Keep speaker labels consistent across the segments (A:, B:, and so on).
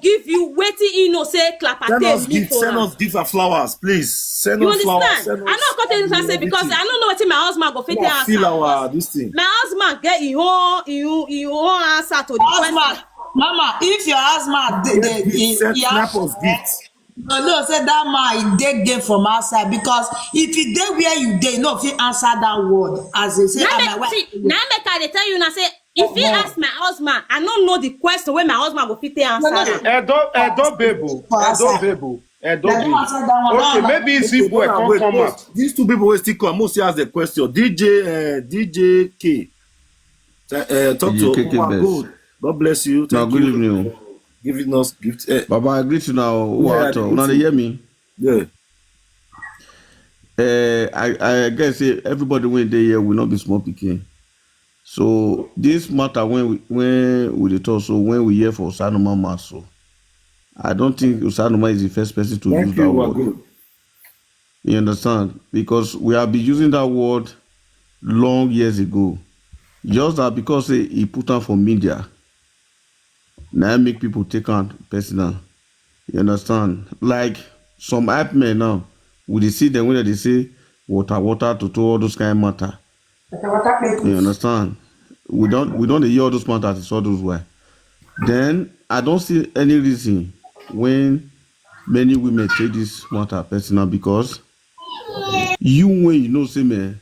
A: give you waiting in no say Clapertail.
B: Send us gift and flowers, please. Send
A: you
B: us flowers.
A: understand? I know got to say because I don't know what my husband go fit answer.
B: Feel our this thing.
A: My husband get his own answer to the question.
C: Mama, if your husband
B: snap us gifts.
C: No, say that man he dey from outside because if he dey where you dey, no fit answer that word as they say.
A: Now make I tell you now say if he ask my husband, I don't know the question where my husband go fit answer.
D: Edo bebo. Okay, maybe it's if we come out.
B: These two people will still come. Mostly ask the question. DJ K. Talk to good. God bless you.
E: Thank you. Good evening.
B: Giving us gifts.
E: Baba, I greet you now. Now they hear me.
B: Yeah.
E: I guess everybody when they here will not be small picking. So this matter when we talk, so when we hear for Osahneoma mass, so I don't think Osahneoma is the first person to use that word. Good. You understand? Because we have been using that word long years ago. Just that because he put on for media. Now make people take on personal. You understand? Like some hype men now, we they see them when they say water to all those kind of matter. You understand? We don't hear all those matters, it's all those way. Then I don't see any reason when many women take this matter personal because you when you know say man,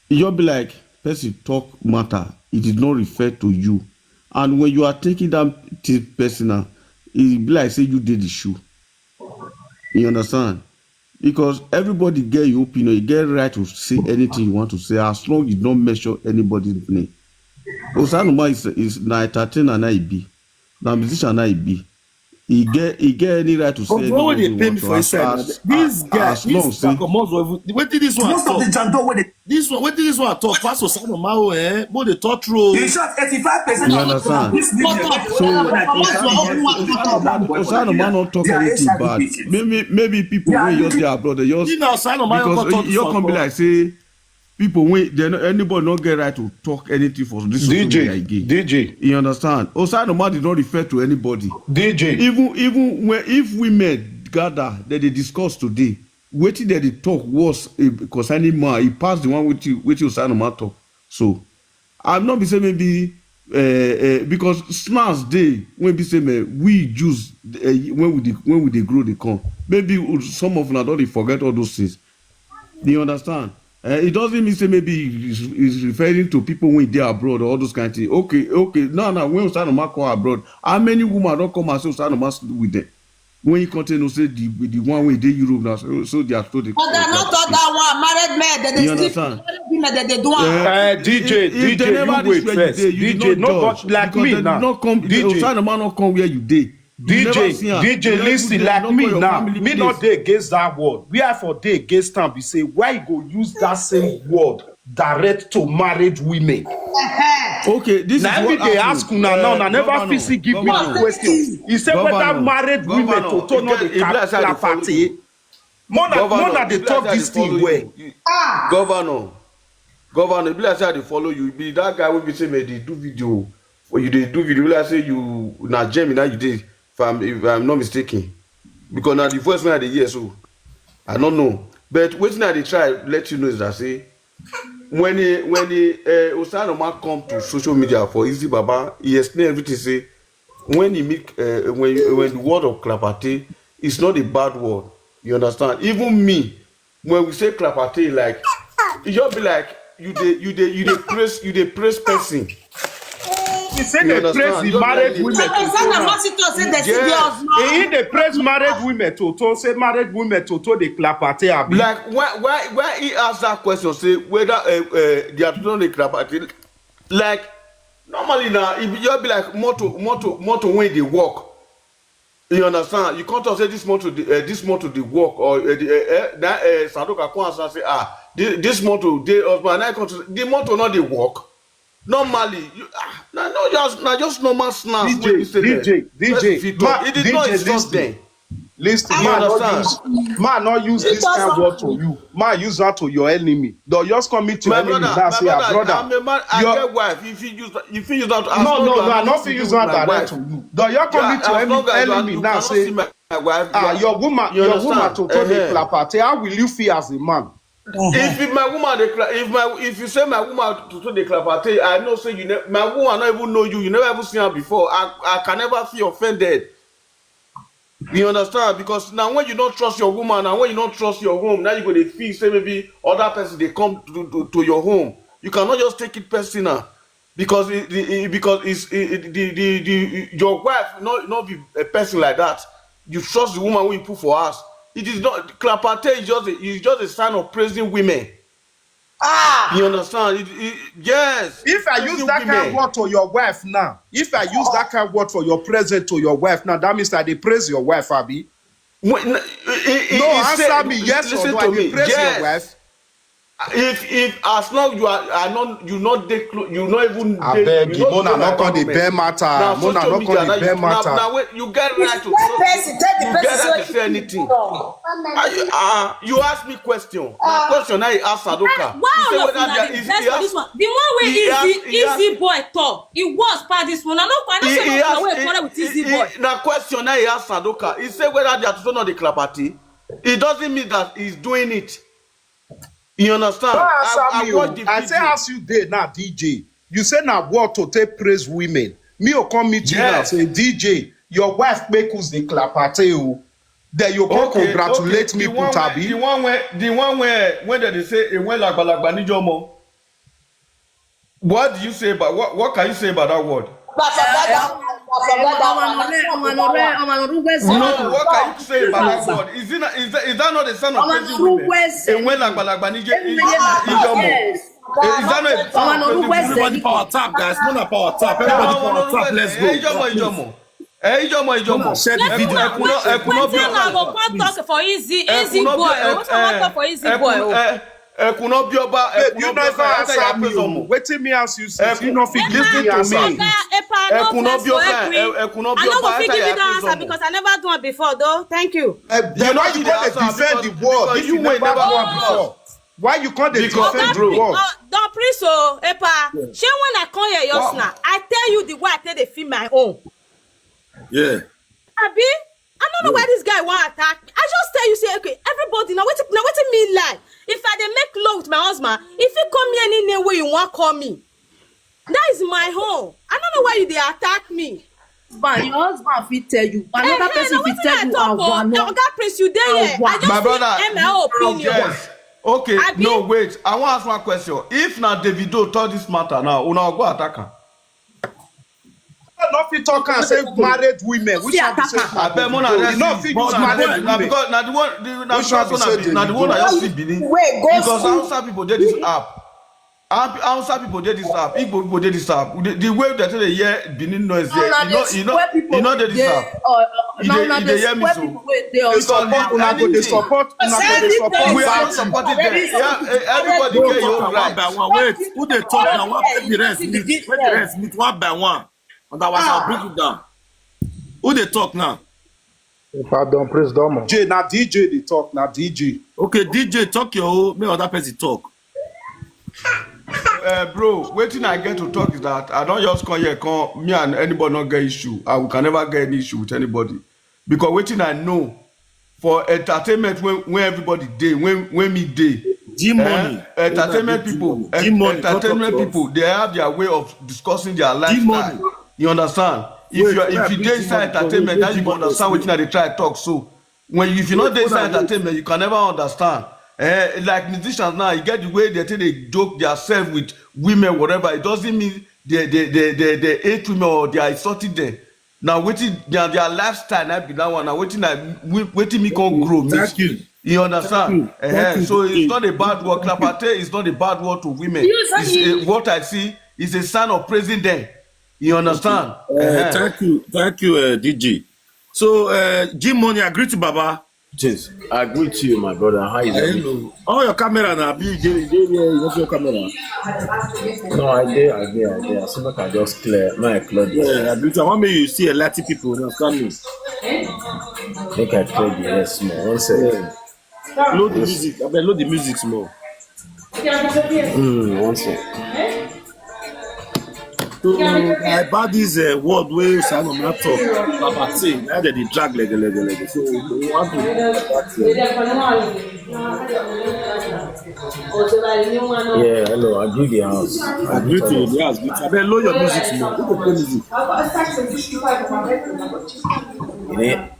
E: you'll be like person talk matter, it did not refer to you. And when you are taking that personal, it be like say you did the shoe. You understand? Because everybody get your opinion, you get right to say anything you want to say as long as you don't measure anybody's name. Osahneoma is na entertainer na be, na musician na be. He get any right to say anything.
B: But they pay me for his side. This guy, what did this one talk? This one talk? Pass Osahneoma, but they talk through.
C: In short, 85%.
E: You understand? So Osahneoma not talk anything bad. Maybe people when you're there, brother, because you can be like say. People when anybody not get right to talk anything for this
D: DJ.
E: You understand? Osahneoma did not refer to anybody.
D: DJ.
E: Even when if women gather that they discuss today, waiting that they talk was concerning man, he passed the one with Osahneoma talk. So I'm not be saying maybe because snacks day when be say we Jews when we grow the corn. Maybe some of them don't forget all those things. Do you understand? It doesn't mean say maybe he's referring to people when they're abroad or all those kind of things. Okay. No. When Osahneoma come abroad, how many women don't come and say Osahneoma with them? When you continue to say the one way they Europe now, so they are told.
C: But they're not all that one married men. They
E: understand?
C: That they do.
D: DJ, you wait first. DJ, not like me now.
E: Osahneoma not come where you did.
D: DJ, listen, like me now. Me not dey against that word. We are for day against time. We say why you go use that same word direct to married women.
E: Okay, this
D: now
E: is what
D: they ask now. I never physically give me the question. He said whether married women to turn on the Clapertail. Mona they talk this thing way.
E: Governor, be like say they follow you. Be that guy will be say they do video. Or you do video. Like say you na Jamie now you did. If I'm not mistaken, because now the voice when I hear so, I don't know. But what now they try let you know is that say when Osahneoma come to social media for Easy Baba, he explain everything. Say when he meet when the word of Clapertail, it's not a bad word. You understand? Even me, when we say Clapertail, like it just be like you dey praise person.
D: He said they praise the married women. He they praise married women to say married women to the Clapertail.
E: Like why he asked that question, say whether they are doing the Clapertail. Like normally now, if you be like motor when they walk. You understand? You can't say this motor the walk or that Sadoka can say this motor they the motor not they walk. Normally,
D: just normal snap. DJ,
E: it is not there.
D: Listen,
C: You
D: man not use this kind of word to you. Man use that to your enemy. Don't just come to your enemy now say, brother,
E: I'm a man, I get wife. If you use that,
D: no, I'm not use that direct to you. Don't you come to your enemy now say, your woman to the Clapertail. How will you feel as a man?
E: If my woman, if you say my woman to the Clapertail, I know say my woman not even know you. You never ever seen her before. I can never feel offended. You understand? Because now when you don't trust your woman and when you don't trust your home, now you go to feel say maybe other person they come to your home. You cannot just take it personal because your wife not be a person like that. You trust the woman who you put for us. It is not Clapertail is just a sign of praising women. You understand? Yes.
D: If I use that kind of word to your wife now, if I use that kind of word for your present to your wife now, that means that they praise your wife, Abi. Answer me yes or no. I praise your wife.
E: If as long you not even
D: I beg you, Mona not on the bare matter. Mona not on the bare matter.
E: Now you get right to say anything. You ask me question. My question I ask Sadoka.
A: The one way easy boy talk. It was part this one. I know with easy boy.
E: Now question I ask Sadoka. He said whether they are to know the Clapertail. It doesn't mean that he's doing it. You understand?
D: I say ask you there now, DJ. You say now what to take praise women. Me will come meet you now say DJ, your wife make us the Clapertail. Then you go congratulate me, Putabi.
E: The one where when they say it went like Balagbanijommo. What do you say about what can you say about that word?
A: What
E: can you say about that word? Is that not the son of praising women? It went like Balagbanijommo. Is that not
B: everybody power tap, guys? Not power tap. Everybody power tap. Let's go.
A: Ijomo. Share the video. Talk for easy boy.
D: You never answer me. Waiting me as you say. You know, listen to me.
A: I don't give you the answer because I never done it before, though. Thank you.
D: Then why you can't defend the word if you never done it before? Why you can't defend the word?
A: Don't please, so Epa. She when I come here, Yosna, I tell you the way I tell the feel my own.
B: Yeah.
A: Abi, I don't know why this guy want to attack me. I just tell you, say, okay, everybody, now what me like? If I dey make love with my husband, if you come me any name where you want call me, that is my home. I don't know why you dey attack me.
C: But your husband fit tell you. Another person fit tell you.
A: Oga Prince, you there? I just
E: my brother,
A: my opinion.
E: Yes. Okay, no, wait. I want to ask one question. If now Davido told this matter now, una go attack her.
D: Not fit talk and say married women. Which one be say?
E: I bet Mona
D: not fit use married women.
E: Because now the one I just see Benin. Because outside people did this app. Outside people did this app. Igbo people did this app. The way that they hear Benin noise there. You know they this app. They hear me so.
D: They support.
E: We are not supporting them. Everybody get your right.
B: Wait, who they talk now? What the rest meet? Where the rest meet one by one? Otherwise, I'll break it down. Who they talk now?
F: Pardon, praise Domo.
D: J, now DJ they talk, now DJ.
B: Okay, DJ talk your whole, me other person talk.
E: Bro, waiting I get to talk is that I don't just come here, me and anybody not get issue. I can never get any issue with anybody. Because waiting I know for entertainment when everybody day, when me day.
B: Money.
E: Entertainment people, they have their way of discussing their lifestyle. You understand? If you dey inside entertainment, then you understand what they try to talk. So if you not dey inside entertainment, you can never understand. Like musicians now, you get the way they joke themselves with women, whatever. It doesn't mean they hate women or they are insulting them. Now waiting their lifestyle, I be that one. Now waiting me can grow.
B: Thank you.
E: You understand? So it's not a bad word. Clapertail is not a bad word to women. What I see is a sign of praising them. You understand?
B: Thank you, DJ. So, Jim Money, agree to Baba.
G: James, I agree with you, my brother. How is it?
B: Hello. Oh, your camera now. Big, what's your camera?
G: No, I did. I see like I just clear. No, I clear this.
B: Yeah, I believe. I want me you see a lot of people now coming.
G: Make I clear the rest small. One second.
B: Yeah. Load the music. I bet load the music small.
G: One second.
B: So I bought this word where Osahneoma talk about saying now that they drag leg. So we want to
G: Yeah, hello. I agree the house.
B: I agree to the house. I bet load your music small. Who can play music?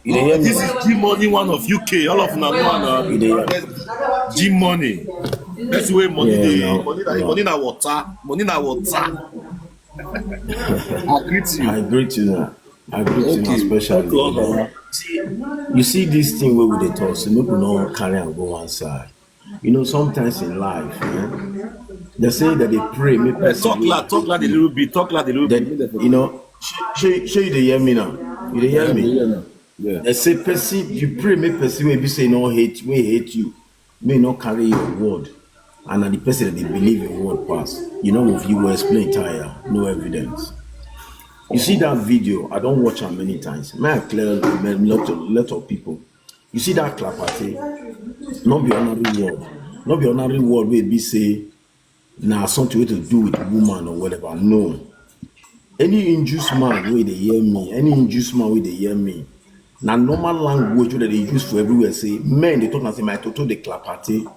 G: You hear me?
B: This is G Money, one of UK. All of them are G Money. That's the way money. Money na water. Money na water. I agree to you.
G: I agree to that. I agree to you, especially. You see this thing where we dey talk, so people don't carry and go one side. You know, sometimes in life, they say that they pray.
B: Talk loud a little bit.
G: You know, show you dey hear me now. You dey hear me?
B: Yeah.
G: They say, person, you pray, make person maybe say no hate, we hate you, may not carry your word. And the person that they believe your word pass. You know, if you will explain tire, no evidence. You see that video, I don't watch it many times. May I clear a lot of people. You see that Clapertail, not be honorary word. Not be honorary word where be say, nah, something to do with woman or whatever. No. Any induced man where they hear me, now normal language that they use for everywhere say, men, they talk and say, my toto de Clapertail.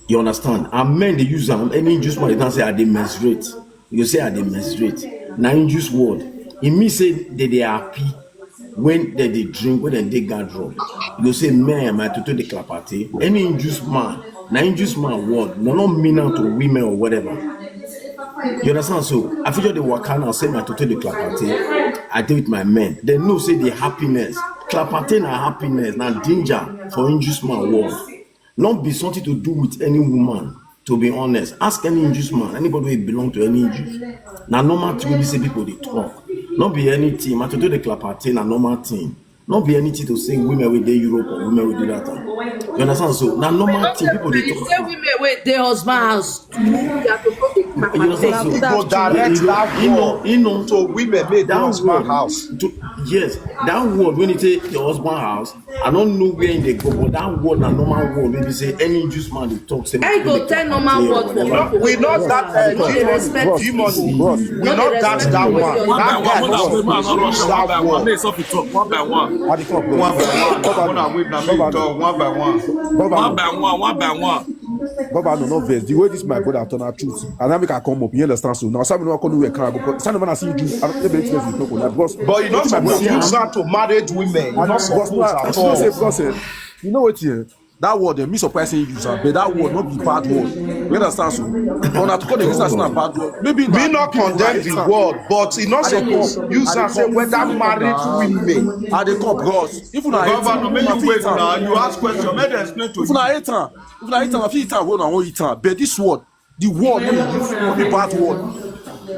G: You understand? And men they use them. Any induced man they don't say I dey menstruate. You say I dey menstruate. Now induced word. It means say they happy when they drink, when they get drunk. You say man, my toto de Clapertail. Any induced man, now induced man word, not mean out to women or whatever. You understand? So I figure the Wahala and say my toto de Clapertail. I deal with my men. They know say the happiness. Clapertail na happiness, na danger for induced man word. Not be something to do with any woman, to be honest. Ask any induced man, anybody who belong to any induced. Now normal thing we say people they talk. Not be anything. I to do the Clapertail na normal thing. Not be anything to say women with the Europe or women with do that. You understand? So now normal thing people they talk.
A: Say women with their husband house. You have to go to Clapertail.
D: You go direct that word to women made their husband house.
G: Yes, that word when you say your husband house, I don't know where they go, but that word na normal word. Maybe say any induced man they talk. Say
A: I go tell normal word for people.
D: We not that G Money. We not that one. That guy use that word.
B: One by one.
F: Baba, no verse. The way this my brother turn out truth, and I make a come up. You understand? So now some no come do a car. Some man I see you. I don't able to because.
D: But you not supposed to use that to married women. You not supposed at all.
F: You know what here? That word, me surprising you use, but that word not be bad word. You understand? So, on a to call the business not bad word. Maybe
D: we not condemn the word, but you not supposed to use and say whether married women.
F: Are they come bros? If you
B: you ask question, make them explain to you.
F: If I eat time, I feel time when I won't eat time. But this word, the word you use not be bad word.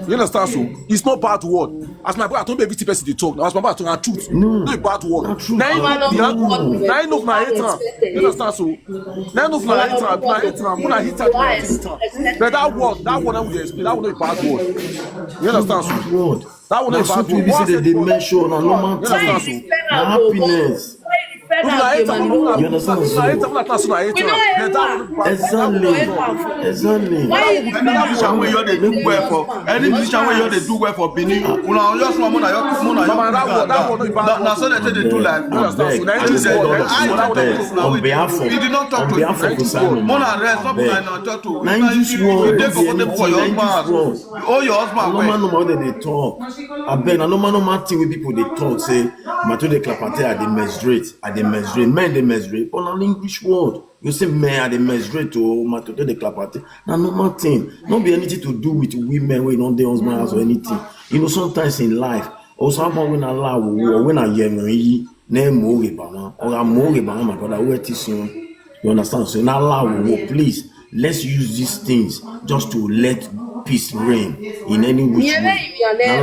F: You understand? So it's not bad word. As my brother, I don't be every person they talk. Now as my brother talk truth, no bad word. Now know my eater. You understand? So now know my eater. When I hit that, but that word I will explain. That one not bad word. You understand? So that one not bad word.
G: You see the dimension and normal thing. Happiness. You understand?
B: Exactly. Any musician where you dey do well for, Benin, na so they do like.
G: On behalf of
B: Mona rest, stop like na talk to. Your husband.
G: No man they talk. I beg, no man thing with people they talk. Say, Mato de Clapertail are the menstruate, men they menstruate. On an English word, you say men are the menstruate to Mato de Clapertail. Now normal thing, not be anything to do with women when on their husband house or anything. You know, sometimes in life, or someone when Allah or when I hear me, name more or I'm more my brother, where is you? You understand? So now Allah will please. Let's use these things just to let peace reign in any which way.
B: Okay,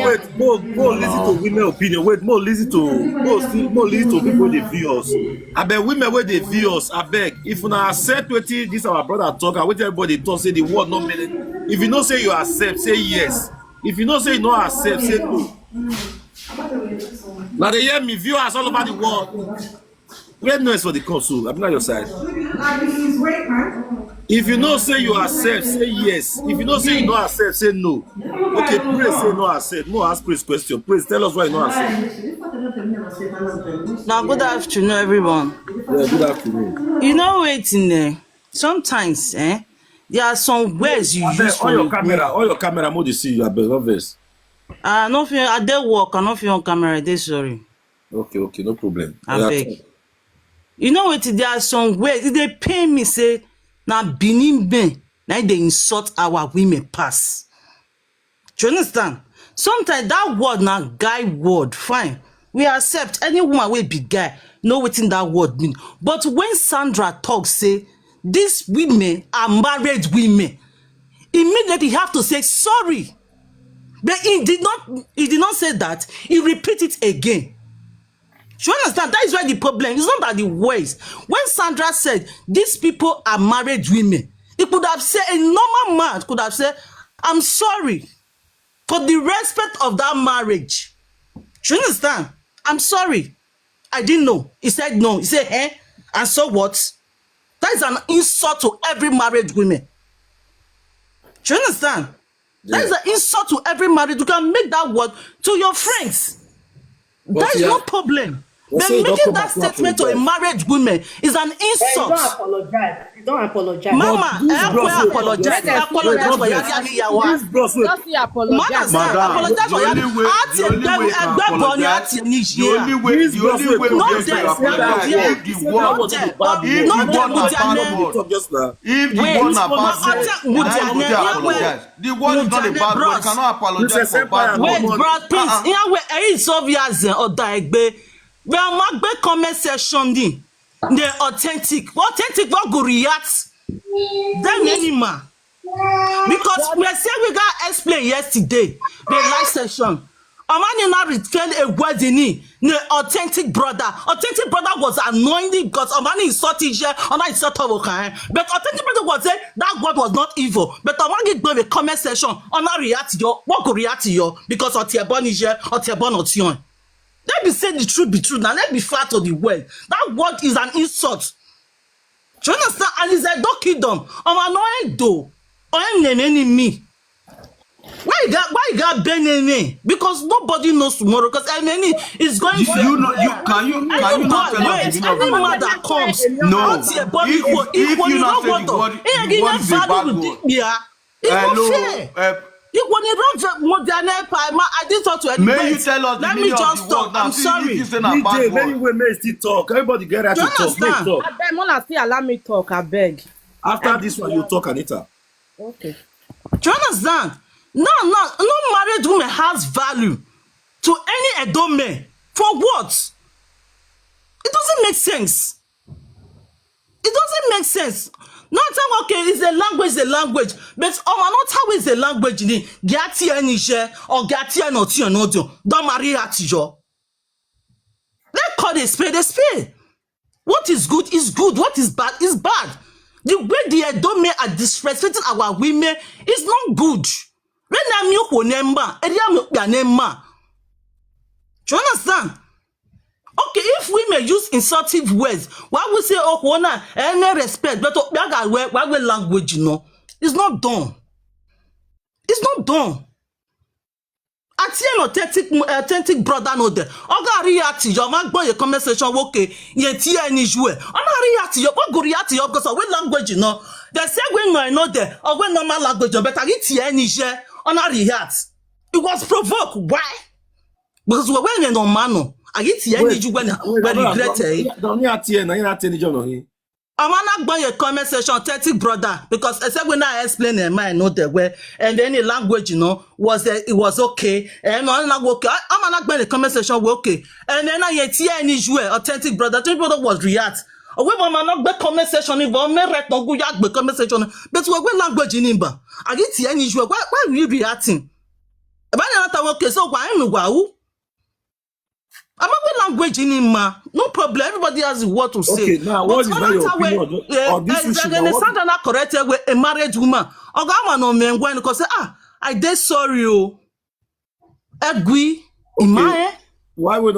B: wait, more listen to women opinion. Wait, more listen to people they view us. I beg women where they view us. I beg if you accept what this our brother talk and what everybody talk say the word not meaning. If you don't say you accept, say yes. If you don't say you don't accept, say no. Now they hear me viewers all over the world. Where noise for the console? I'm not your side. If you don't say you accept, say yes. If you don't say you don't accept, say no. Okay, praise say no accept. No ask praise question. Praise tell us why you don't accept.
C: Now, good afternoon, everyone.
B: Yeah, good afternoon.
C: You know, waiting there. Sometimes, there are some words you use for
B: all your camera mode you see you. I beg obvious.
C: No fear. I did work. I no fear on camera. They sorry.
B: Okay, no problem.
C: I beg. You know what? There are some ways they pay me say now Benin Ben now they insult our women pass. Do you understand? Sometimes that word now guy word fine. We accept any woman will be guy. Know what in that word mean. But when Sandra talks say these women are married women, immediately you have to say sorry. But he did not say that. He repeat it again. You understand? That is why the problem is not that the words. When Sandra said these people are married women, he could have said, a normal man could have said, I'm sorry for the respect of that marriage. You understand? I'm sorry. I didn't know. He said no. He said, and so what? That is an insult to every married woman. Do you understand? Yeah. That is an insult to every married. You can make that word to your friends. There is no problem. But making that statement to a married woman is an insult.
A: Don't apologize. Don't apologize.
C: Mama, I apologize. Apologize for your yawa.
A: Just apologize.
C: Apologize for your
H: the word is not a bad word. You cannot apologize for bad words.
C: Wait, bro, please. It's obvious or die. We are not be comment section the authentic what go react them anymore because we say we got explain yesterday the live session. Amani now returned a word in the authentic brother was anointed because Amani is sorting here and I sort of okay, but authentic brother was saying that word was not evil, but Amani give the comment section on how react you what go react to you because of your born is here or your born or tion. Let me say the truth be true. Now let me flat to the word. That word is an insult. Do you understand? And it's a dog kingdom. I'm annoyed though. I'm an enemy. Why you got Ben? Because nobody knows tomorrow. Because enemy is going to.
H: Can you not tell us
C: any man that comes.
H: No. If you not say the word is a bad word.
C: It's not fair. I didn't talk to anybody.
H: May you tell us
C: let me just talk. I'm sorry.
B: Many women still talk. Everybody get right to talk.
A: I beg, Mona still allow me talk. I beg.
B: After this one, you talk, Anita.
A: Okay.
C: Do you understand? No married woman has value to any Edo man. For what? It doesn't make sense. It doesn't make sense. Not saying okay, it's a language, but not how is the language in Gatia Niger or Gatia Notio Nodio. Don't marry at you. Let's call a spade. What is good is good. What is bad is bad. The way the Edo men are disrespecting our women is not good. When I'm your name, do you understand? Okay, if women use insultive words, why we say, oh, Juana, any respect, but why we language, you know? It's not done. It's not done. I see an authentic brother no there. Oga react your man boy your conversation okay. Ye tia any jouer. Oga react your what go react your because we language, you know. They say when I know there or when normal language, but I get tia any je on react. It was provoked. Why? Because we were in no man. I get here when regret it. I'm not going to comment section, authentic brother, because I said when I explain it, I know the way, and any language, you know, it was okay, and I'm not okay. I'm not going to comment section, okay, and then I hear any authentic brother was react. we mama not be comment section in but me right no go yak be comment section but we language in ba I get here any issue why we reacting eba na ta okay so why me gwa wu I'm not language in him, ma. No problem. Everybody has a word to say.
B: Okay, now what is not your opinion on this issue?
C: Exactly. Not correct with a married woman. Ogama no men when because say I did sorry oh. Agree.
B: Okay. Why would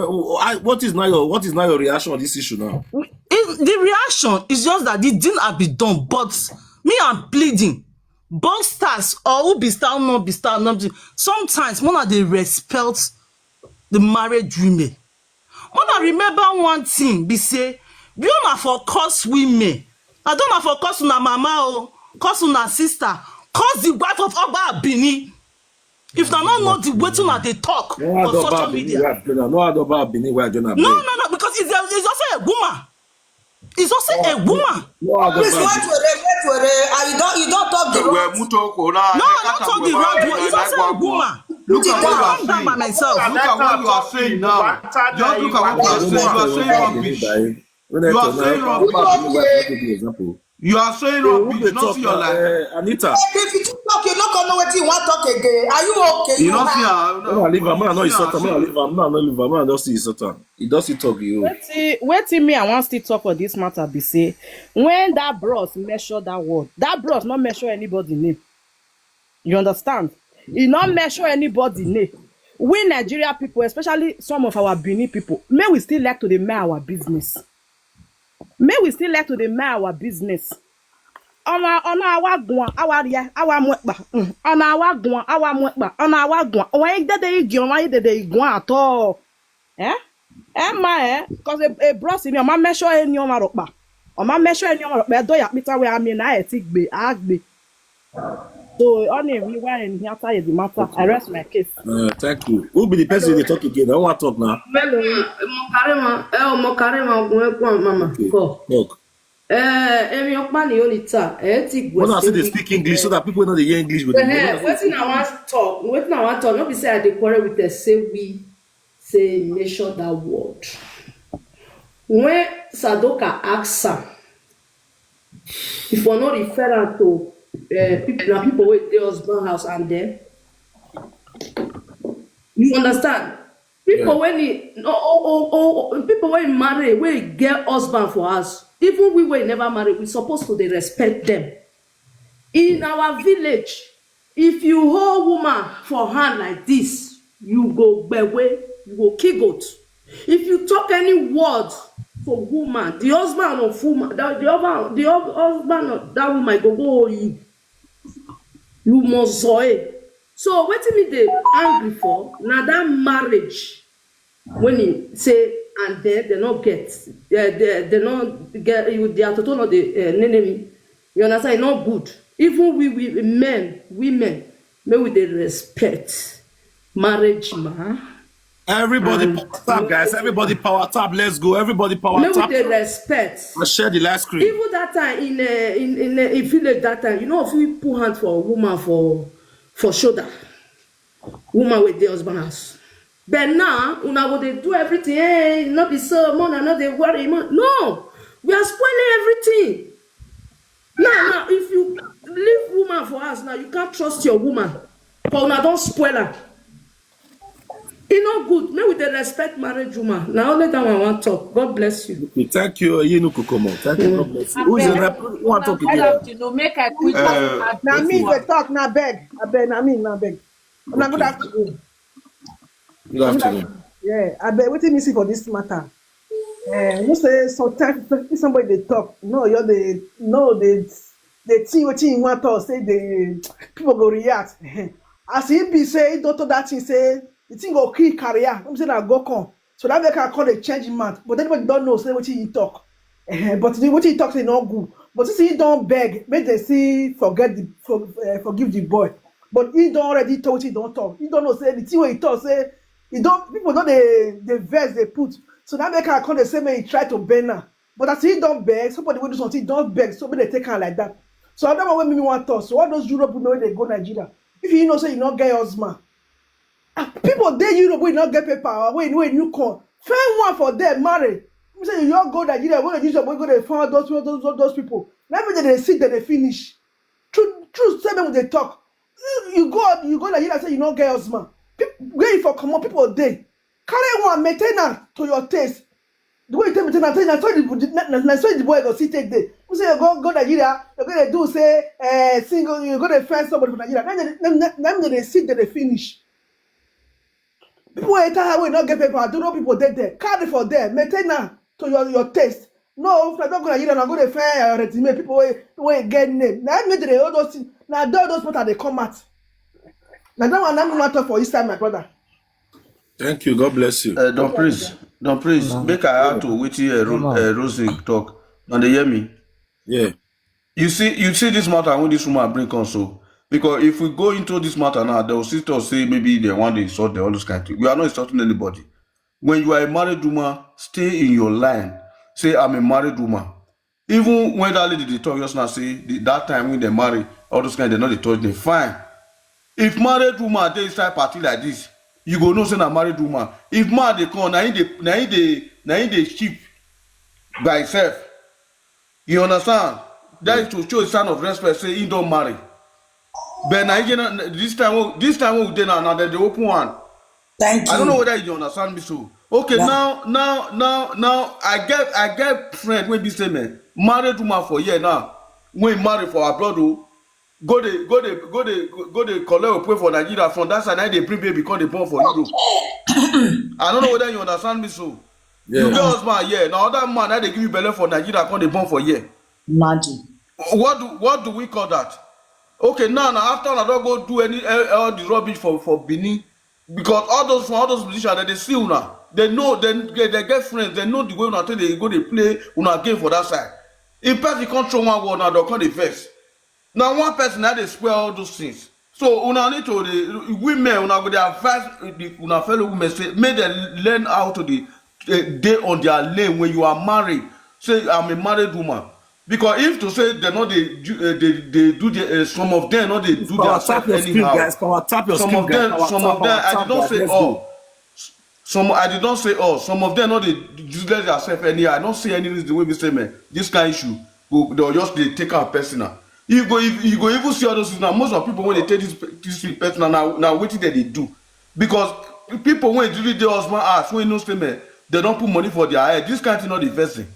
B: what is now your reaction on this issue now?
C: The reaction is just that it didn't have been done, but me I'm pleading. Both stars or who be star not be star not be. Sometimes one of they respect the married women. When I remember one thing, be say, we don't for cause women. I don't have for cause una mama or cause una sister, cause the wife of Oba Bini. If I don't know the waiting at they talk on social media.
B: No,
C: because it's also a woman. It's also a woman.
I: Please you don't talk the wrong.
C: No, I don't talk the wrong word. It's also a woman.
H: Look at what
C: I'm down by myself.
H: Look at what you are saying now. Just look at what you are saying. You are saying rubbish. You are saying rubbish. Not see your life.
B: Anita.
I: If you talk, you don't know what you want to talk again. Are you okay?
H: You don't see her.
B: I'm not see Satan. He does it talk you.
A: Wait till me, I want to talk for this matter. Be say when that bros measure that word, that bros not measure anybody name. You understand? He not measure anybody name. We Nigeria people, especially some of our Benin people, may we still like to the mind our business. May we still like to the mind our business. On our gwan, our ya, our mwekba. On our gwan, our mwekba. On our gwan. Why did they gwan at all? Because a bros in your man measure in your marokba. Or man measure in your marokba. Do ya meter where I mean I take be agbe. So only we were in here the matter. I rest my case.
B: Thank you. Who be the person they talk again? I don't want to talk now.
J: Mama.
B: Okay. Talk. When I say they speak English so that people know they hear English with them.
J: Wetin I want talk. No be say I dey quarrel with the say measure that word. When Sadoka asks am, if we not refer am to people with their husband house and them, you understand? People when people when marry, when get husband for us, even we were never married, we supposed to they respect them. In our village, if you hold woman for hand like this, you go bewe, you go kick goat. If you talk any word for woman, the husband of woman, the husband of that woman go you. You must zoe. So what me they angry for? Now that marriage, when he say and then they not get, they not get you. They are total of the enemy. You understand? Not good. Even we men, women, may they respect marriage, man.
B: Everybody power tap, guys. Everybody power tap. Let's go. Everybody power tap.
J: May they respect.
B: I share the last screen.
J: Even that time in village that time, you know, if we put hand for a woman for shoulder, woman with the husband house. But now, una go they do everything. Hey, not be so man, not they worry man. No, we are spoiling everything. Now, if you leave woman for us now, you can't trust your woman. But una don't spoil her. It's not good. May we respect marriage woman. Now only that one I want to talk. God bless you.
B: Okay, thank you. You know, Kokomo. Thank you. God bless you. Who is the rep? Who want to talk again?
I: To make a quick now me they talk now beg. I beg now me now beg. Now good afternoon.
B: Good afternoon.
I: Yeah, I beg wetin me see for this matter. You say sometimes if somebody they talk, no, you're the thing what you want to say the people go react. As he be say don't that thing say the thing go kill career. I'm saying I go come. So that make I call a change man. But anybody don't know say what he talk. But what he talk say not good. But since he don't beg, make they see forgive the boy. But he don't already talk. He don't talk. He don't know say the thing where he talk say he don't people know the verse they put. So that make I call the same way he try to bend her. But as he don't beg, somebody will do something. He don't beg. So they take her like that. So I don't know what me want to talk. So all those Europe know they go Nigeria. If you know say you not get husband. People there Europe will not get paper when you come. Find one for them, marry. You say you all go Nigeria, go to use your boy, go to find those people. Now they sit there, they finish. True, say them when they talk. You go Nigeria, say you don't get husband. Where you for come on, people day. Carry one, maintain her to your taste. The way you take maintain her, so the boy go see take day. You say you go Nigeria, you're gonna do say single, you're gonna find somebody from Nigeria. Now they sit there, they finish. People will not get paper. I don't know people dead there. Carry for them, maintain her to your taste. No, if I don't go Nigeria, I'm going to find resume. People will get name. Now I made all those things. Now those people they come out. Now that one I'm matter for this time, my brother.
B: Thank you. God bless you.
E: Don't praise. Make I add to which Rosie talk. And they hear me.
B: Yeah.
E: You see this matter when this woman bring also. Because if we go into this matter now, they will still say maybe they want to insult all those kind of things. We are not insulting anybody. When you are a married woman, stay in your line. Say, I'm a married woman. Even when that lady they talk just now, say that time when they marry, all those kind, they know they touch them. Fine. If married woman they start party like this, you go know say na married woman. If man they come, na in they cheap by itself. You understand? That is to show a sign of respect. Say he don't marry. But now this time we did now they open one.
K: Thank you.
E: I don't know whether you understand me so. Okay, yeah. Now I get friend when be say man married woman for year now. When married for abroad, go they collect or pay for Nigeria from that side. Now they bring baby because they born for Europe. I don't know whether you understand me so. Yeah. You get husband yeah. Now other man now they give you belly for Nigeria because they born for year.
K: Imagine.
E: What do we call that? Okay, now after I don't go do all the rubbish for Benin. Because all those musicians that they see now, they know they get friends, they know the way until they go they play una game for that side. If person control one word now, they'll call the verse. Now one person now they spoil all those things. So una need to the women una go they advise una fellow women say make them learn how to day on their lane when you are married. Say I'm a married woman. Because if to say they know they do the some of them know they do their stuff anyhow.
B: Guys, tap your
E: some of them I did not say all. I did not say all. Some of them know they do themselves anyhow. I don't see any reason the way we say man. This kind of issue they'll just they take out personal. You go even see all those things now. Most of people when they take this personal now what did they do? Because people when they do the husband ask when no say man they don't put money for their head. This kind of thing not investing.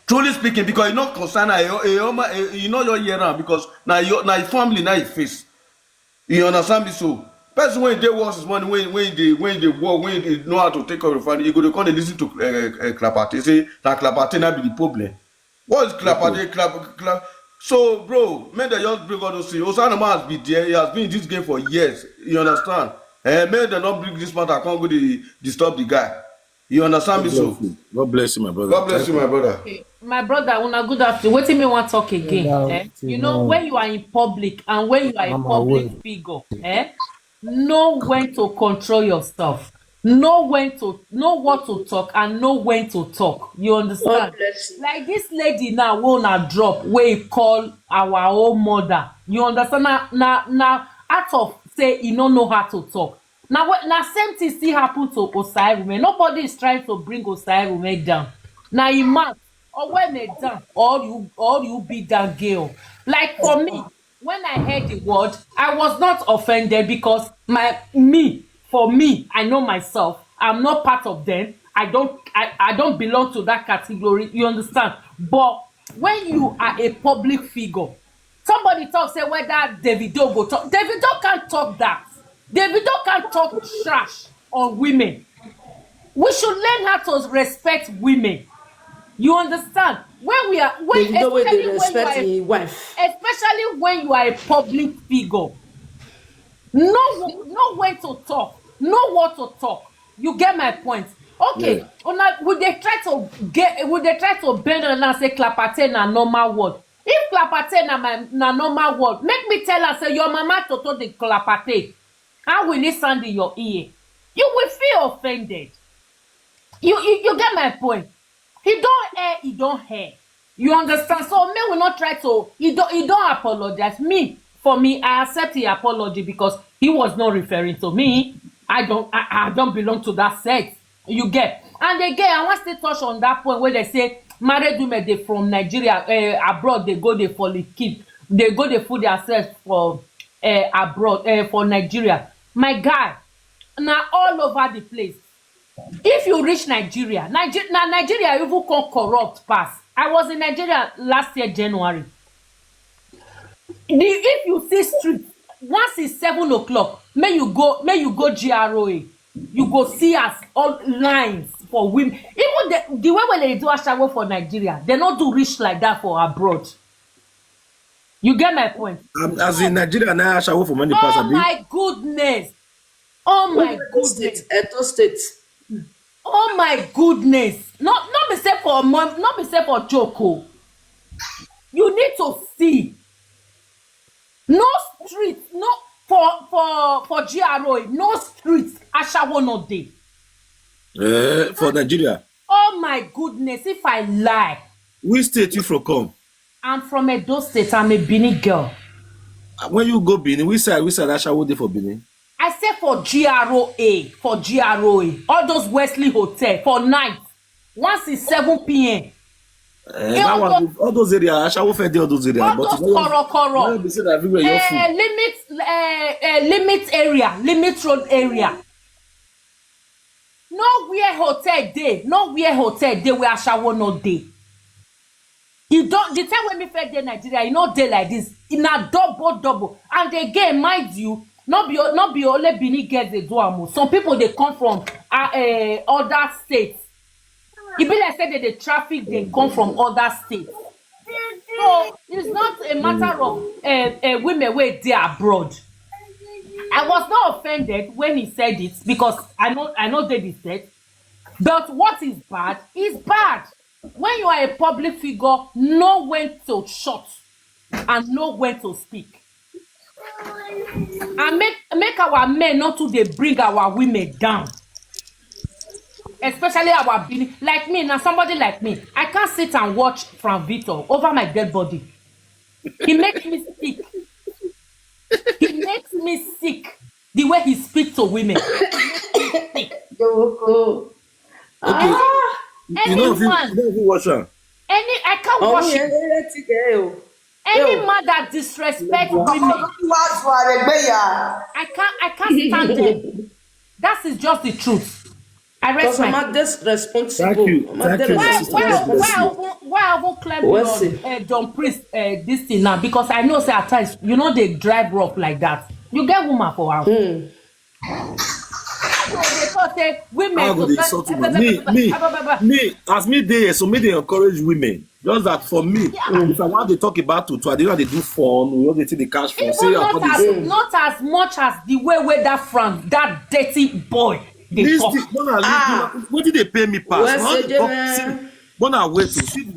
E: Truly speaking, because you're not concerned, you know your year now because now your family now you face. You understand me so? Person when they work his money when they work when they know how to take care of the family, you go to come and listen to Clapertail. Say that Clapertail not be the problem. What is Clapertail? So bro, man, they just bring all those things. Osahneoma has been there. He has been in this game for years. You understand? Man, they not bring this matter. Can't go disturb the guy. You understand me so?
B: God bless you, my brother.
E: God bless you, my brother.
J: Okay. My brother, una good afternoon. Wait till me want talk again. You know, when you are in public and when you are a public figure, know when to control yourself. Know what to talk and know when to talk. You understand? Like this lady now wanna drop where he call our own mother. You understand? Now out of say he don't know how to talk. Now same thing still happen to Osahneoma. Nobody is trying to bring Osahneoma down. Now he mad or when they down or you be that girl. Like for me, when I heard the word, I was not offended because for me, I know myself. I'm not part of them. I don't belong to that category. You understand? But when you are a public figure, somebody talk say whether Davido go talk. Davido can't talk that. Davido can't talk trash on women. We should learn how to respect women. You understand? Especially when you are a public figure. Know when to talk. Know what to talk. You get my point. Okay. Yeah. Would they try to bend on and say Clapertail na normal word? If Clapertail na normal word, make me tell her say your mama toto the Clapertail. How will it sound in your ear? You will feel offended. You get my point. He don't hear. You understand? So me will not try to. He don't apologize. For me, I accept the apology because he was not referring to me. I don't belong to that set.
L: You get. And again, I want to touch on that point where they say married women they from Nigeria abroad they go they for the kid they go they put themselves for abroad for Nigeria. My guy, now all over the place. If you reach Nigeria even can corrupt pass. I was in Nigeria last year January. If you see street once it's 7 o'clock, may you go GROA, you go see us all lines for women. Even the way when they do a shower for Nigeria, they not do rich like that for abroad. You get my point?
B: As in Nigeria now, shower for many
L: Oh my goodness! Oh my goodness!
J: Edo State.
L: Oh my goodness! Not be say for mom, not be say for Joko. You need to see. No street, no for GROA, no streets. Ashawo no day.
B: For Nigeria.
L: Oh my goodness! If I lie,
B: Which state you from come?
L: I'm from Edo State. I'm a Benin girl.
B: When you go Benin, which side Ashawo dey for Benin?
L: I say for GROA, all those Wesley Hotel for night. Once it's 7 p.m.
B: That one, all those areas, Ashawo fair dey all those areas.
L: All those koro. Limit area, limit road area. Nowhere hotel day where Ashawo no day. You don't the time when me fair day Nigeria, you know day like this. In a double. And again, mind you, not be only Benin girls they do am. Some people they come from other states. It be like say that the traffic they come from other states. So it's not a matter of women where they are abroad. I was not offended when he said it because I know that he said. But what is bad is bad. When you are a public figure, know when to shut and know when to speak. And make our men not to they bring our women down. Especially our Benin. Like me, now somebody like me, I can't sit and watch Frank Victor over my dead body. He makes me sick. He makes me sick. The way he speaks to women.
B: Okay. You know if you watch her.
L: I can't watch it. Any man that disrespects women. I can't stand it. That is just the truth. I rest my
J: case. Responsible.
B: Thank you.
L: Why I won't claim John Priest this thing now? Because I know say at times they drive rough like that. You get woman for her.
B: Me, as me there, so me they encourage women. Just that for me, if I want to talk about to I don't they do fun, we want to take the cash for.
L: Not as much as the way that Frank, that dirty boy.
B: What did they pay me pass? Mona wait to see the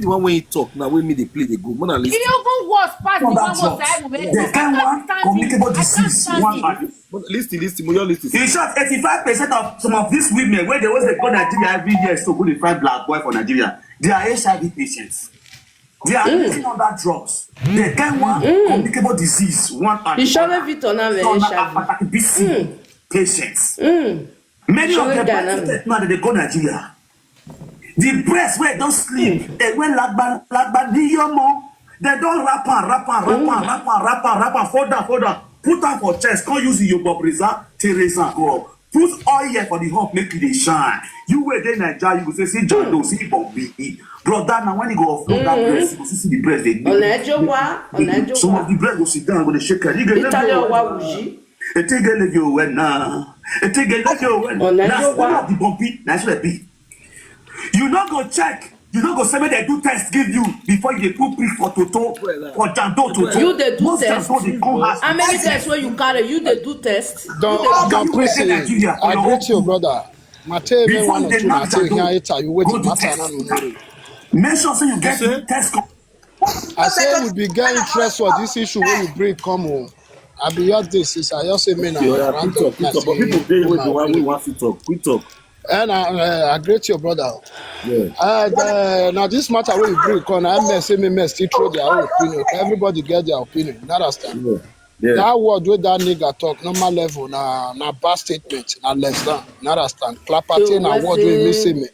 B: one way he talk now when me they play the go. Mona listen.
L: Even worse past the one was
M: communicable disease.
B: Listen, more listen.
M: In short, 85% of some of these women where they always they go Nigeria every year so go to find black boy for Nigeria, they are HIV patients. They are living on that drugs. They get one communicable disease, one and BC patients. Many of them now they go Nigeria. The breast where don't sleep, they went like Diyomo. They don't wrap, fold down, put on for chest, can't use your Bobriza, Teresa, go up. Put oil for the hope, make it shine. You were there in Nigeria, you go say John Doe, see Bobby. Brother, now when you go off that breast, you go see the breast. Some of the breast will sit down, go shake it. You get a take a let you when now. A take a let you when that's one of the bumpy, that's what it be. You not go check. You not go say they do test give you before you put prick for Toto for Jando Toto.
J: You they do test. How many tests where you carry? You they do test.
D: Don't press it. I greet you, brother. Mate, me one or two. Mate, here you wait to matter.
M: Make sure so you get the test.
D: I say we be get interest for this issue when you bring come home. I be your this is I just say me now.
B: But people they with the one we want to talk. We talk.
D: And I greet your brother.
B: Yeah.
D: Now this matter where you bring on, I may say me still throw their own opinion. Everybody get their opinion. You understand?
B: Yeah.
D: That word with that nigga talk normal level na bad statement na less than. You understand? Clapertail na word wey me say me.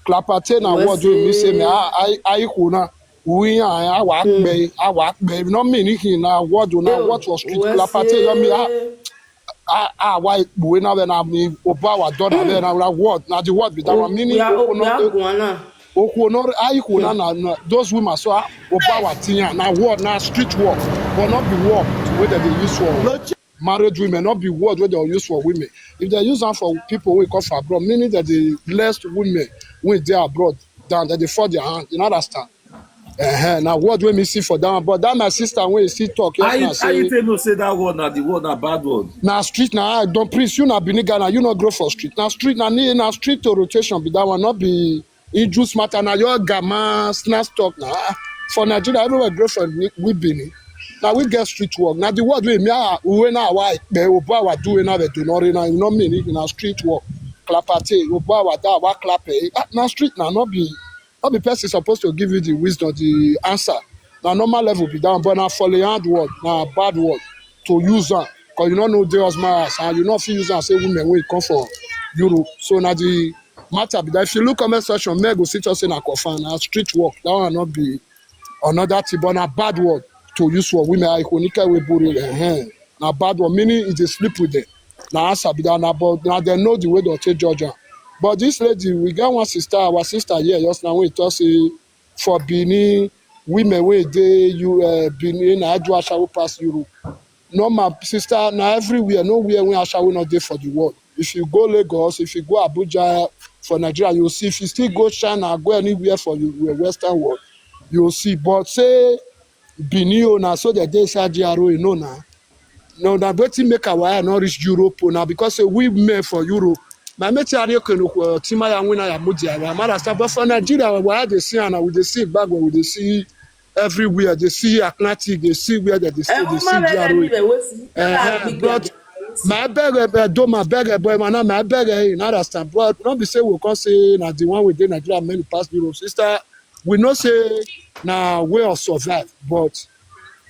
D: Clapertail na word wey me say me. I kuna we I walk be. No meaning na word na what was street Clapertail. You mean why we na me oba wa don na word na the word be that one meaning na those women so oba wa tinya na word na street work but not be word wey dem dey use for married women, not be word wey dem use for women. If they use am for people wey come from abroad, meaning that the less women wey dey abroad than that they fall their hand. You understand? Now word wey me see for that one, but that my sister when you see talk,
B: I no say that word na the word na bad word.
D: Na street na don't preach you na Biniga na you not grow for street. Na street na street to rotation be that one, not be injuice matter na your gamma snatch talk na for Nigeria everywhere grow for we Benin. Now we get street work. Now the word we na why be obo wa do na be do not na you know mean na street work. Clapertail obo wa da wa clap na street na not be person supposed to give you the wisdom, the answer. Now normal level be down, but now for the hard word, now bad word to use that. Because you don't know the husband and you not feel use and say women when it come from Europe. So now the matter be that if you look comment section, men go sit us in a coffin, now street work, that will not be another thing, but now bad word to use for women. I could we bury now bad word, meaning it is sleep with them. Now answer be that now, but now they know the way they take judge. But this lady, we got one sister, our sister here just now when it say for Benin, women wey dey Benin na do ashawo pass Europe. No, my sister, na everywhere, nowhere when ashawo not dey for the world. If you go Lagos, if you go Abuja for Nigeria, you'll see. If you still go China, go anywhere for the Western world, you'll see. But say Benin na so they dey inside GRO, you know na. No, na wetin make our eye not reach Europe now because say we men for Europe. My mate are you can Timaya win I mudi I but for Nigeria where they see and we dey see back where we dey see everywhere they see Atlantic they see where they see but my beg do my beg boy man my beg you understand but not be say we can say na the one we dey Nigeria many pass Europe sister we know say na way of survive but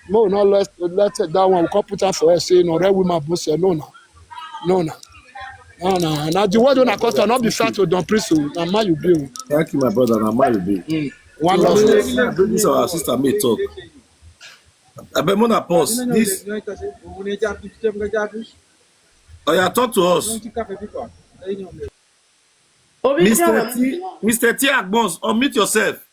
D: no let that one we can put am for us say no red woman both say no now the word when I cut not be fat to don't preach na ma you be.
B: Thank you my brother, na ma you be.
D: One love.
B: This our sister may talk. I bet more pause. This. Oh yeah, talk to us. Mr. T Agbons, unmute yourself.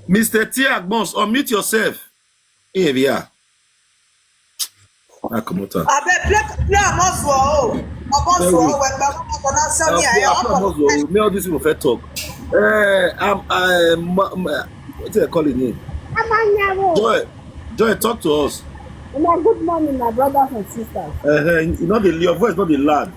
B: Mr. T Agbons, unmute yourself. Here we are. Ah, come on. Me all these people first talk. What do they call it name? Joy, talk to us.
N: Good morning, my brothers and sisters.
B: You know your voice not the loud.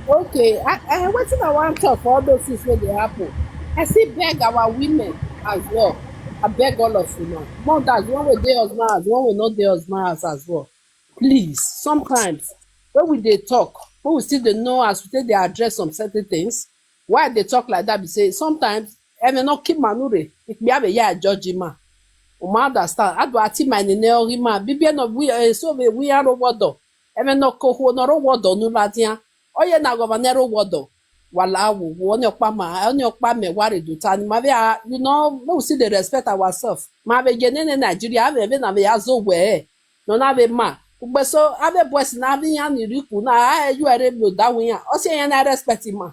N: Okay, I wetin I want to talk for all those things wey dey happen. I still beg our women as well. I beg all of you now. Mothers, one wey dey husband house, one wey not dey husband house as well. Please, sometimes when we dey talk, when we still dey know as we take dey address some certain things, why they talk like that be say sometimes eme no keep manure ikpe abe ya judge ma. Uma understand? Adu ati my nene ori ma bibie no we so we are wodo. Eme no ko ho no ro wodo nu latia. Oye na governor wodo. Wala wo onye okpa me wari do tani ma be you know we still dey respect ourselves. Ma be genene Nigeria ave na be azo we. No na be ma ugbe so ave boys na be yan riku na you are able that we yan. O say yan na respect ma.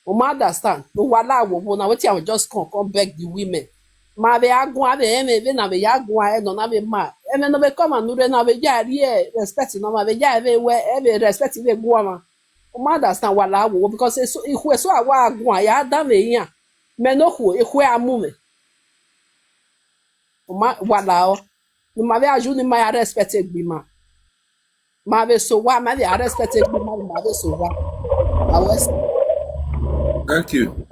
N: Uma understand? No wala wo na wetin I just come beg the women. Ma be agun ave eme na be agun no na be ma. Eme no be come and na be ja rie respect no ma be ja we respect we go ma. Uma understand wala wo because ihu so awa agun ya da me yan. Me no hu ihu amu me. Uma wala o. Ni ma be aju ni ma ya respect gbi ma. Ma be so wa ma be respect gbi ma be so wa.
B: Thank you.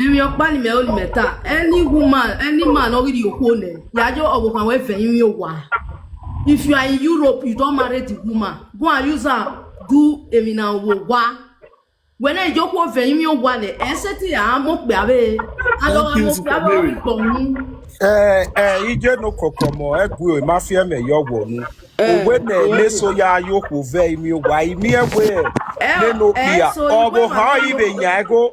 J: Any woman, any man already you hold it. If you are in Europe, you don't marry the woman. Go and use her, do a mina wa. When I joke with you one, and set it, I'm up there. I don't know.
D: Ije no kokomo egwu mafia me yo wonu owe na so ya yo ko ve mi wa mi egwe ne no bia obo ha ibe nyago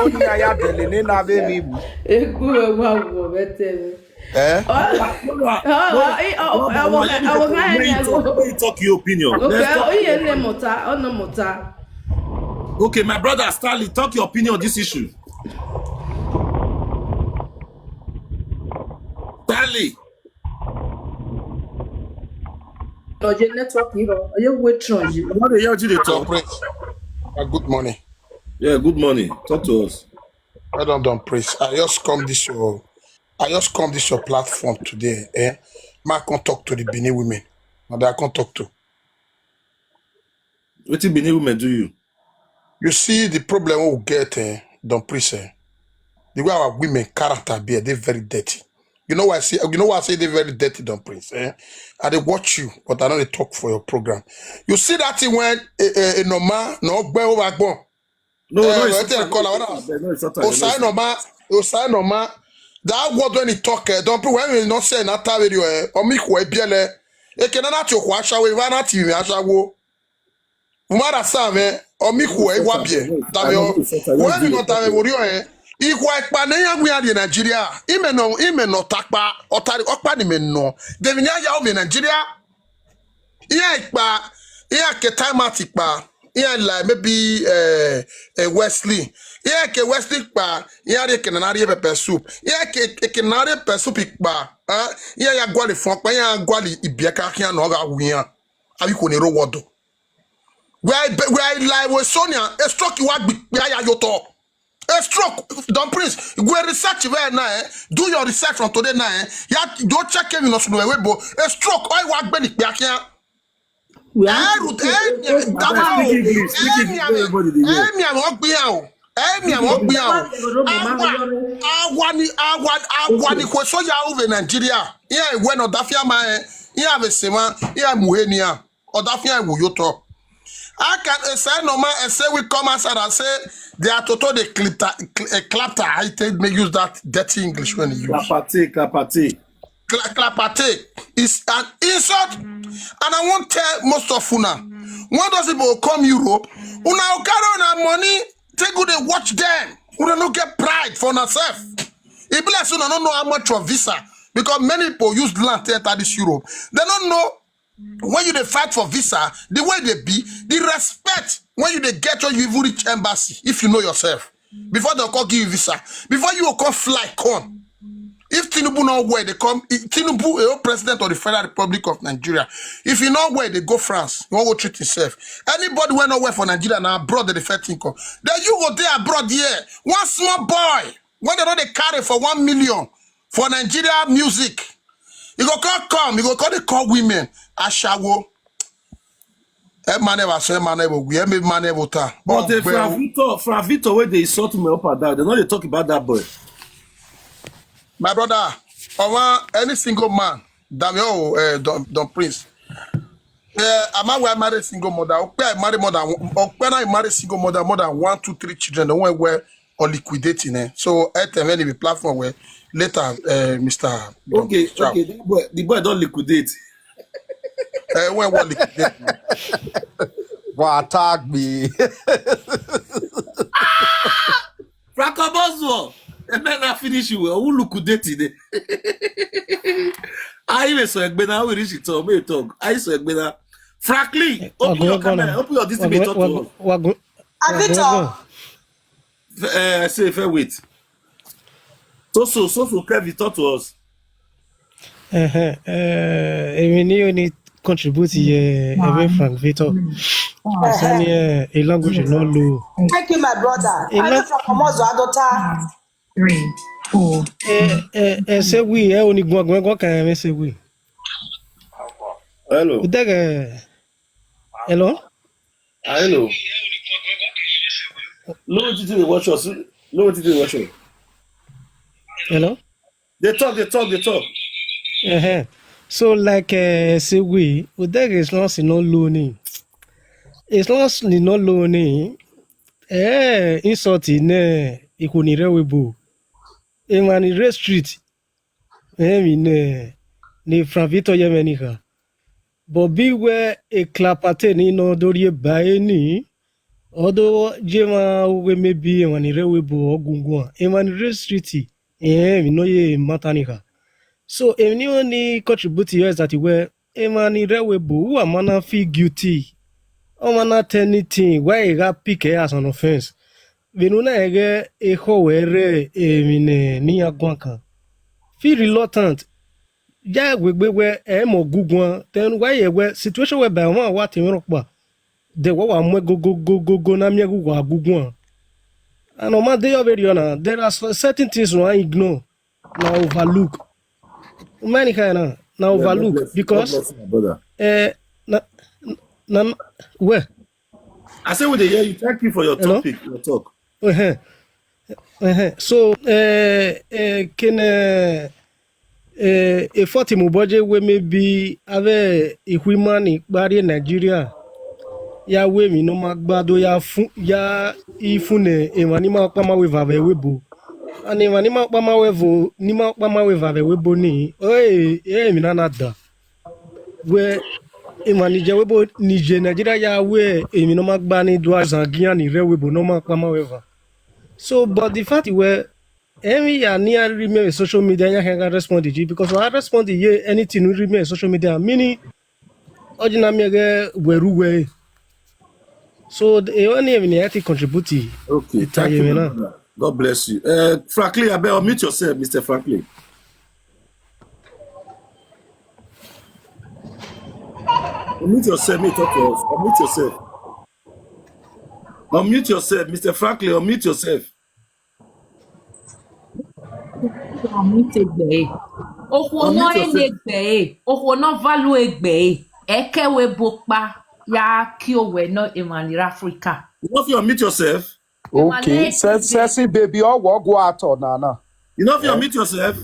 D: ni ya dele ne na be mi bu
J: Egwu wa wo betel.
B: Talk your opinion. Okay, my brother Stanley, talk your opinion on this issue. Stanley.
O: Good morning.
B: Yeah, good morning. Talk to us.
O: I don't praise. I just come this your platform today. I can't talk to the Benin women. And I can't talk to.
B: What do Benin women do you?
O: You see the problem we get, don't praise. The way our women character be, they're very dirty. You know why I say they're very dirty, don't praise. I they watch you, but I don't talk for your program. You see that thing when no man no backbone.
B: No,
O: Osahneoma. That word when he talk, don't when we not say na ta video omi ko ebiele. E kenana ti okwa ashawo e na ti mi ashawo. Umara same omi ko e wa bie. Dame o. When we not ta me wori o Ikwa ekpa na ya gwa di Nigeria. Ime no takpa otari okpa ni me no. Devinya ya o Nigeria. Iya ekpa, iya ke time atikpa. Yeah, like maybe Wesley. Yeah, ke Wesley pa. Yeah, de kenari pepper soup. Yeah, ke kenari pepper soup pa. Yeah, ya gwali fon pa. Yeah, gwali ibiaka kian no ga wian. Abi ko ne ro wodo. Where like we Sonia, a stroke you want ya yoto. A stroke, don't prince. Go research where na do your research from today na Ya don't check him no so webo. A stroke I work be ibiaka. Awani kweso ya uve Nigeria. Iya when odafia ma iya besema iya muhenia. Odafia yoto. I can say no man and say we come outside and say they are total the clapter. I think may use that dirty English when you use.
B: Clapertail.
O: Clapertail is an insult, and I won't tell most of una. When those people come Europe, una carry una money, take good and watch them. Una no get pride for yourself. It bless una don't know how much of visa because many people use land to enter this Europe. They don't know when you they fight for visa, the way they be, the respect when you they get when you even reach embassy. If you know yourself, before they come give you visa, before you come fly come. If Tinubu not where they come, Tinubu is president of the Federal Republic of Nigeria. If you know where they go France, you won't go treat yourself. Anybody went nowhere for Nigeria now abroad the first income. Then you go there abroad here. One small boy, when they know they carry for 1 million for Nigeria music. You go come, you go call the call women. Ashawo.
B: But the Fravito where they insult me up and down, they know they talk about that boy.
O: My brother, any single man, Don Prince. I'm not married single mother. I marry single mother more than 1, 2, 3 children. The one where or liquidating. So at the platform where later, Mr.
B: Okay, the boy don't liquidate.
O: When what liquidate?
D: What attack me?
B: Frakabozo. And then I finish you. Who liquidate it? I saw Egbena. We reach it. Talk. I saw Egbena. Frankly, open your camera. Open your distributor. I say fair wait. So Kevin talk to us.
P: Only contribute every Frank Victor. A language no low.
K: Thank you, my brother. I know from Komozo Adota.
P: 3, 4. Say we only go can say we.
B: Hello.
P: Hello.
B: Hello. No, did you watch us? No, did you watch us?
P: Hello.
B: They talk.
P: So like say we, there is nothing no loaning. As long as ni no low ni, insult ne ikunire webo. Emani Red Street, mi ni Franvito Yemenika. But beware a Clapertail ni no dorie bae ni. Although Jema we may be emani rewebo ogungwa. Emani Red Street, mi no ye matanika. So anyone ni contribute here is that where emani rewebo who are mana feel guilty. O mana tell anything why you got pick as an offense. Venuna ege echo were emine ni agwanka. Feel reluctant. Ja we mo gugwan then why ye we situation where by one what in rock the wa go na me gugwan. And on my day of it, there are certain things I ignore, now overlook. Many kind now overlook because where
B: I say with the year, you thank you for your topic, your talk.
P: So can a 40 budget we maybe have a human barrier Nigeria. Ya we mi no magbado ya ifune emanima kpama we vave webo. Ani emanima kpama wevo nima kpama we vave webo ni. Mi na da. We emanije webo nije Nigeria ya we mi no magbani dwa zangia ni re webo no makpama weva. So but the fact where ya near remain social media ya can respond because I respond ye anything we remain social media meaning ordinary mege weruwe. So the only even contribute.
B: Okay, thank you. God bless you. Franklin, I better unmute yourself, Mr. Franklin. Unmute yourself, me talk to us. Unmute yourself. Unmute yourself, Mr. Franklin. Unmute yourself.
L: Unmute egbe. Ohono enegbe. Ohono value egbe. Ekewe bokpa. Ya kiyowe no emani Africa.
B: You know if you unmute yourself?
D: Okay. Sassy baby, or walk water, Nana.
B: You know if you unmute yourself?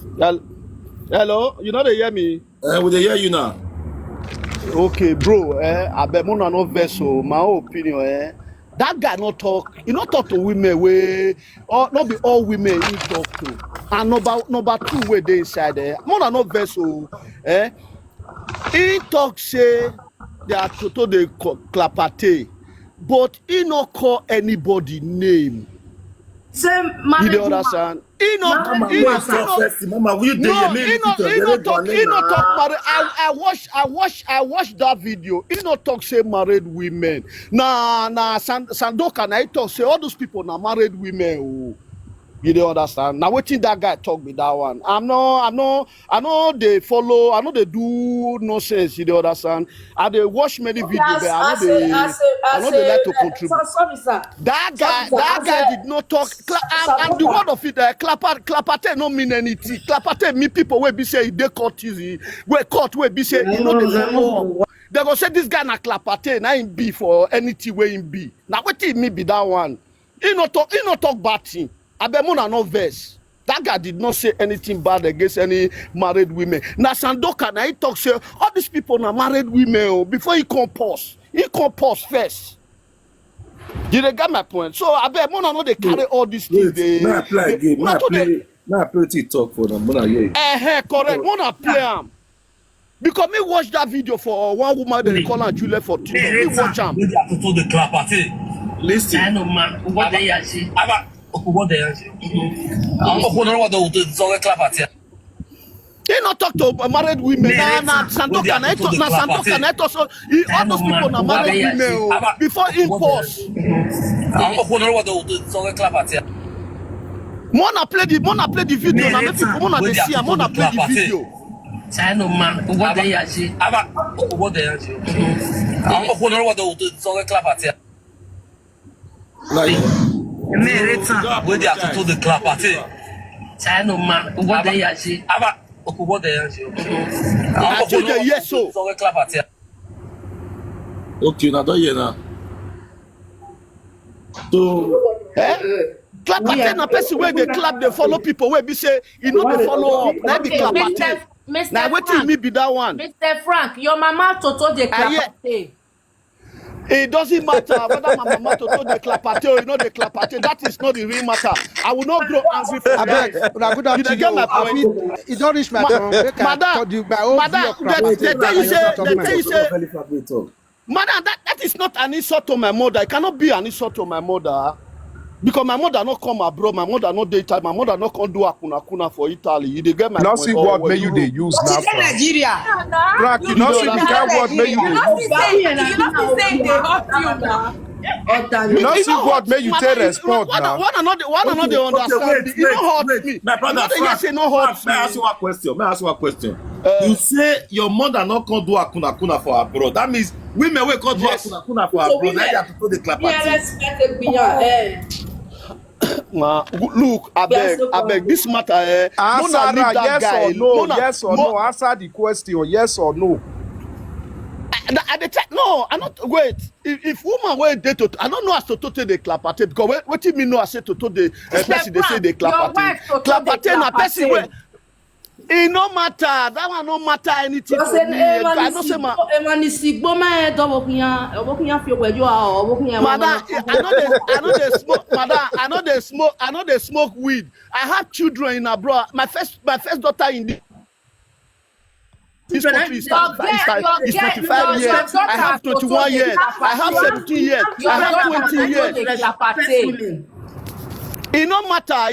Q: Hello, you know they hear me?
B: We they hear you now.
Q: Okay, bro. I bet Mona no vessel. My opinion. That guy not talk. He not talk to women way. Or not be all women he talk to. And number two way they inside there. Mona no vessel. He talk say. They are to the Clapertail, but he not call anybody name.
J: Same
Q: you don't understand? He not talk. I watch that video. He not talk say married women. Sandoka na he talk say all those people na married women. Oh. You don't understand. Now waiting that guy talk with that one. I know they follow, I know they do nonsense, you don't understand. I they watch many videos, but I know they like to contribute.
J: Sorry, sir.
Q: That guy did not talk. I'm the word of it. Clapertail don't mean anything. Clapertail mean people will be say they caught easy. We caught will be say you know they follow. They go say this guy na Clapertail, na him be for anything where him be. Now what it me be that one? He not talk bad thing. Abemona no verse. That guy did not say anything bad against any married women. Now Sandoka, now he talk say all these people are married women before he come pause. He come pause first. Did they get my point? So Abemona no they carry all these things.
B: Now play game. Now play TikTok for them.
Q: Correct. Mona play them. Because me watch that video for one woman they call her Julie for TikTok. Me watch them.
B: Listen.
R: I know man. What they are see. What they are see.
Q: He not talk to married women. Sandoka na talk so all those people are married women before impulse. Mona play the video. Now make people Mona they see. Mona play the video.
R: I know man. What they are see. What they are see.
B: Like.
R: Where they are to the Clapertail. I know man. What they are see. What they are see.
Q: Yes, so.
B: Okay, now don't hear now. So,
Q: Clapertail na person where they clap, they follow people where be say, you know they follow up. Now be Clapertail. Now what you me be that one?
L: Mr. Frank, your mama toto de Clapertail.
Q: It doesn't matter whether my mama toto the Clapertail or you know the Clapertail. That is not the real matter. I will not grow angry for
S: Abeg,
Q: that.
S: una good
Q: You dey get my point?
S: It don't reach my turn. Make I tell you my own view of Clapertail.
Q: they tell you say, madam, that is not an insult to my mother. It cannot be an insult to my mother. Because my mother not come abroad, my mother not dey Italy, my mother not come do akuna for Italy. You dey get my
D: Not
Q: point?
D: see what may you they use now.
K: But in Nigeria.
D: Frank, you not see the kind what may you they use.
L: You not say they hurt you now.
D: You not see what may you take respond now.
Q: One another understand. You don't hurt me.
B: My brother,
Q: yes, you don't hurt
B: may I ask you one question? You say your mother not come do akuna for abroad. That means women will come do akuna for abroad. Now you have to put the Clapertail.
Q: Look, I beg, this matter.
D: Answer yes or no, yes or no. Answer the question, yes or no.
Q: No, I not wait. If woman were there to, I don't know as to take the Clapertail because what do you mean? No, I say to the person they say the Clapertail. Clapertail na person where it no matter. That one no matter anything to me. I don't say my. Madam, I know they smoke weed. I have children in abroad. My first daughter in this country is 25 years. I have 21 years. I have 17 years. I have 20 years. It no matter.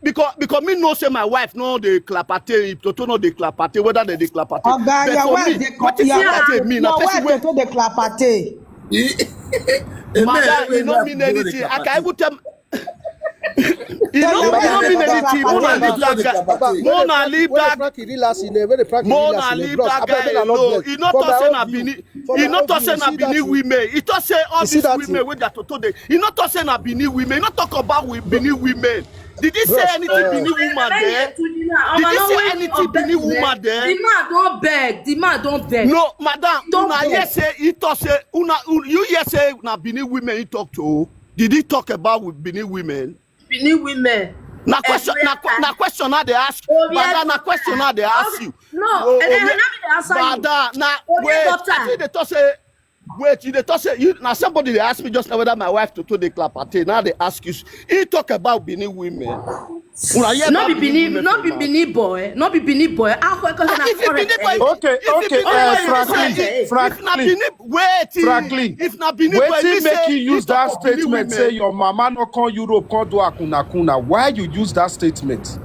Q: Because me know say my wife know the Clapertail. If Toto know the Clapertail, whether they the Clapertail.
K: Oga, your wife dey to the Clapertail.
Q: Madam, it no mean anything. I can even tell. It no mean anything. Mona leave that guy alone. He not talk na Benin. He not talk na Benin women. He talk say all these women wey that Toto dey. He not talk na Benin women. He not talk about Benin women. Did he say anything Benin woman there? Did he say anything Benin woman there?
J: The man don't beg.
Q: No, madam. Una yes say he talk say you yes say na Benin women he talk to. Did he talk about with Benin women?
J: Benin women.
Q: Na question now they ask. Madam, na question now they ask you.
J: No, and then they answer you.
Q: Madam, na wait. I think they talk say. Wait, they talk say you now somebody they asked me just now whether my wife to the Clapertail. Now they ask you. He talk about Benin women.
J: Not be Benin boy. Not be Benin boy.
D: Franklin, if na Benin boy, make you use that statement. Say your mama no come Europe, come do akuna. Why you use that statement?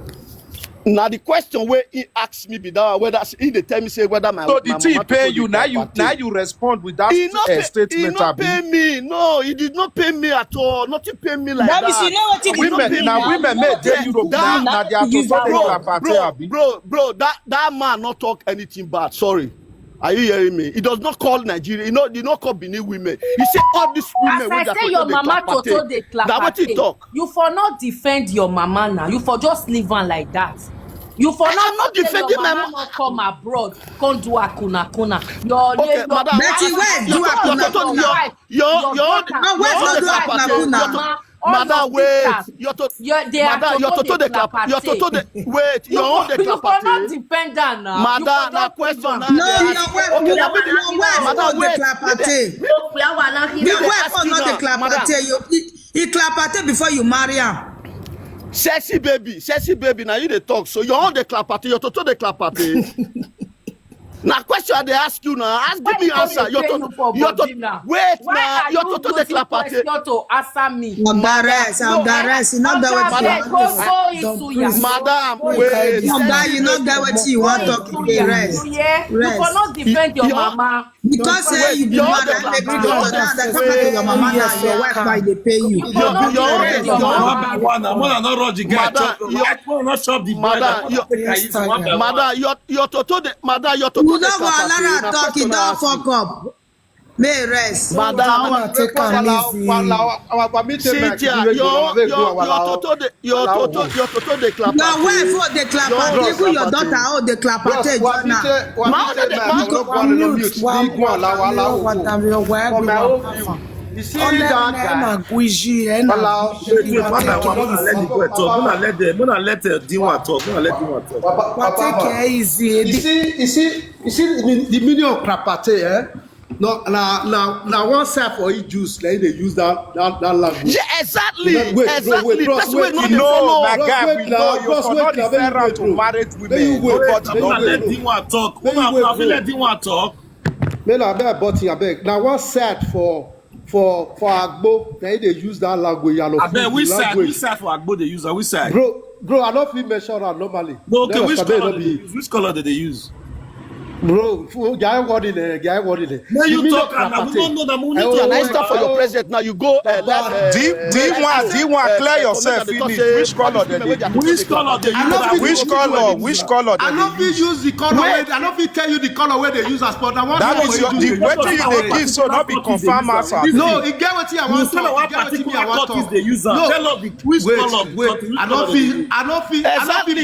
Q: Now the question where he asked me be that whether he they tell me say whether my
D: so the thing pay you now you respond with that statement.
Q: He not pay me. No, he did not pay me at all. Nothing pay me like that.
K: You know what
D: women made they Europe now they are to
Q: bro, that man not talk anything bad. Sorry. Are you hearing me? He does not call Nigeria. He did not call Benin women. He said all these women.
L: As I say, your mama Toto de Clapertail.
Q: That what he talk.
L: You for not defend your mama now. You for just leave her like that. You for
Q: not defending my mama.
L: Not come abroad. Come do akuna. Your
K: okay, madam. Betty, where do akuna?
Q: Madam, wait. Your Toto the Clapertail. Wait, your own the Clapertail.
L: You for not defend her now.
Q: Madam, na question now.
K: No, your wife on the Clapertail. Your wife on not the Clapertail. You Clapertail before you marry her.
Q: Sexy baby. Now you the talk. So you on the Clapertail. Your Toto the Clapertail. Now question they ask you now. Give me answer. Your Toto the Clapertail.
L: To answer me.
K: Embarrass. Not that
Q: Madam, wait.
K: You not that what you want to rest.
L: You cannot defend your mama.
K: Because you be mad and make you go to your mama now. Your wife why they pay you.
Q: Your Toto
K: you don't go allow talk, you don't fuck up. May rest.
Q: Madam,
K: take am easy.
Q: Your Toto the Clapertail.
K: Your wife hold the Clapertail. Even your daughter hold the Clapertail.
H: You see that guy? Let
S: You see the meaning of Clapertail, No, now one side for each juice, like they use that language.
Q: Yeah, exactly.
S: Wait, bros,
Q: That's where
S: wait,
Q: no
S: no,
Q: my
S: bros,
Q: guy,
S: wait
Q: we
S: now,
Q: know you
S: bros,
Q: for
S: wait
Q: not
S: now,
Q: referral to
S: bro.
Q: married
S: Then
Q: women.
B: Let Dinwa talk. I feel let Dinwa talk.
S: Man, I beg about you, I beg. Now one side for Agbo, then they use that language.
B: I bet which side for Agbo they use? Which side?
S: Bro, I don't feel mention that normally.
B: No, okay, which color did they use? Which color did they use?
S: Bro, guy word in there.
B: No, you talk and we don't know the money.
Q: Nice stuff for your president. Now you go D1 clear yourself. Finish. Which color they use?
B: Which color they use?
Q: Which color?
S: I don't feel use the color. I don't feel tell you the color where they use as but I want
Q: that means the wetin you dey give so not be confirm answer.
S: No, it get what I want.
B: They use no, tell us which color.
S: I don't feel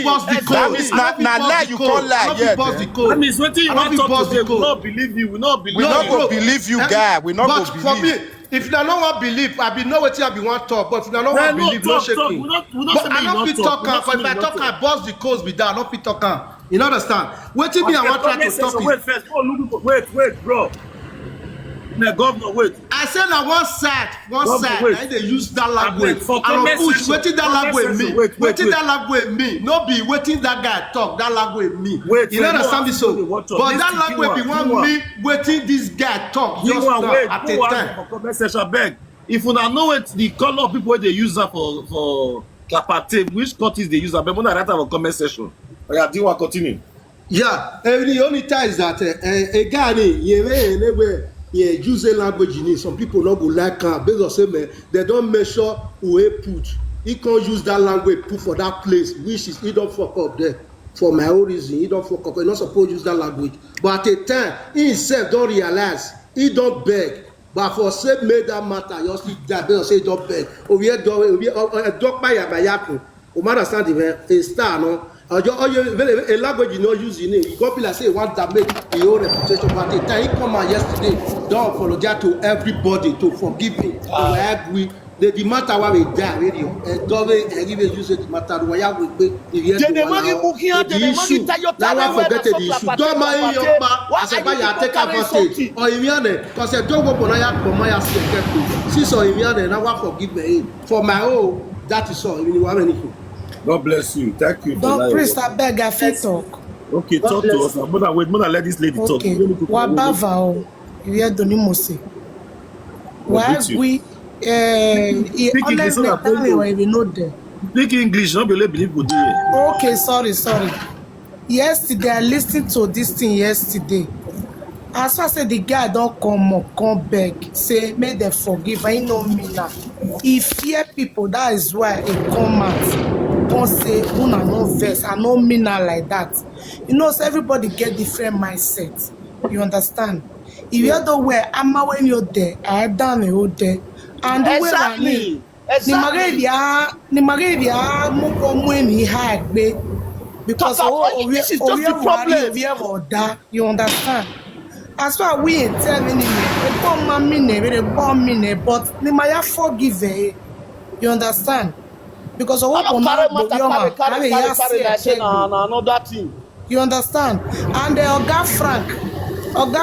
S: boss the code.
Q: That means na lie you can't lie. Yeah.
B: That means wetin you want talk today. We not believe you. We not
Q: believe you, guy. We not go believe.
S: For me, if you don't want believe, I be know what I be want talk. But if you don't want believe, no shaking. But I don't fit talk. But if I talk, I boss the cause with that. I don't fit talk. You understand? Waiting me, I want try to talk.
B: Wait first. Wait, bro. The governor, wait.
S: I said that one side, and they use that language.
B: For
S: waiting that language me. Waiting that language me. No be waiting that guy talk. That language me. You understand this so? But that language be want me waiting this guy talk. Just at the time.
B: For comment section, beg. If you know what the color of people they use that for Clapertail, which countries they use that, but when I write our comment section, I do want continue.
S: Yeah, the only time is that a guy use a language in it. Some people not go like based on say man, they don't measure who he put. He can't use that language put for that place, which is he don't fuck up there. For my own reason, he don't fuck up. He not supposed to use that language. But at the time, he himself don't realize he don't beg. But for say made that matter, you see that based on say he don't beg. Over here, dog by Yabayako. O understand the star no. A language you not use in it. You go be like say want to make the own reputation. But the time he come out yesterday, don't apologize to everybody to forgive him. We the matter why we die radio. And don't even use it matter why we the issue. Now I forget the issue. Don't mind your man. I say buy take advantage. Or Imiane, because I don't go for my secret. See so Imiane now I forgive me for my own. That is all. You want anything.
B: God bless you. Thank you.
K: Don't priest, I beg, I fit talk.
B: Okay, talk to us. Mother, wait, mother, let this lady talk.
K: Okay. Wabava, you hear Doni Mose. Why we,
B: Speak English, not believe good.
K: Okay, sorry. Yesterday, I listened to this thing yesterday. As far as the guy don't come back, say, may they forgive. I know me now. He fear people, that is why he come out. Don't say, una no verse, I no mean her like that. You know, so everybody get different mindset. You understand? If you're the way, I'm when you're there, I done you there. And the way ni magaria muko mweni hagbe because
Q: this is just the
K: problem. You understand? As far as we ain't telling me, they bomb me, but they might forgive it. You understand? Because of what
Q: another thing.
K: You understand? And the Oga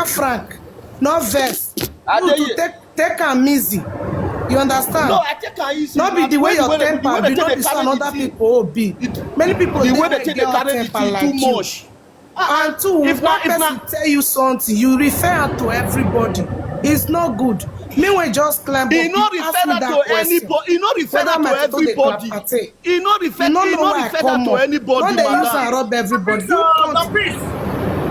K: Frank, no verse. You to take am easy. You understand?
Q: No, I take am easy.
K: Not be the way your temper be, not be some other people be. Many people
Q: the way they take the carry too much.
K: And two, if one person tell you something, you refer to everybody. It's not good. Meanwhile, just climb up.
Q: He not refer that to anybody. He not refer that to everybody. He not refer that to anybody.
K: When they use and rob everybody,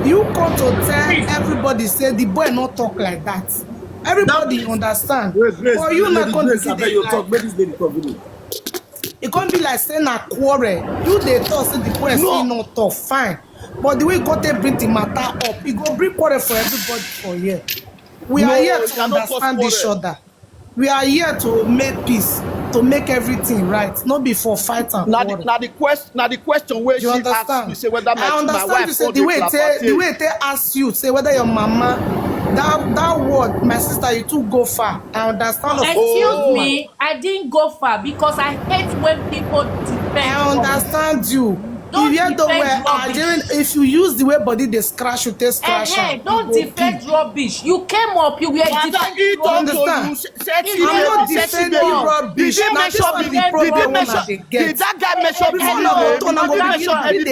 K: you come to tell everybody, say the boy not talk like that. Everybody understand. Or you not going to see the it can't be like saying a quarrel. You they talk, say the boy say not talk, fine. But the way God they bring the matter up, it go bring quarrel for everybody for here. We are here to understand each other. We are here to make peace, to make everything right, not before fight and quarrel.
Q: Now the question where she asked you say whether my wife
K: say the way they ask you say whether your mama that word my sister you too go far. I understand.
L: Excuse me, I didn't go far because I hate when people depend.
K: I understand you.
L: don't
K: if you use the way body they scratch, you take scratch.
L: Don't defend rubbish. You came up, you were defending rubbish.
K: I'm not defending rubbish. Did
Q: that guy measure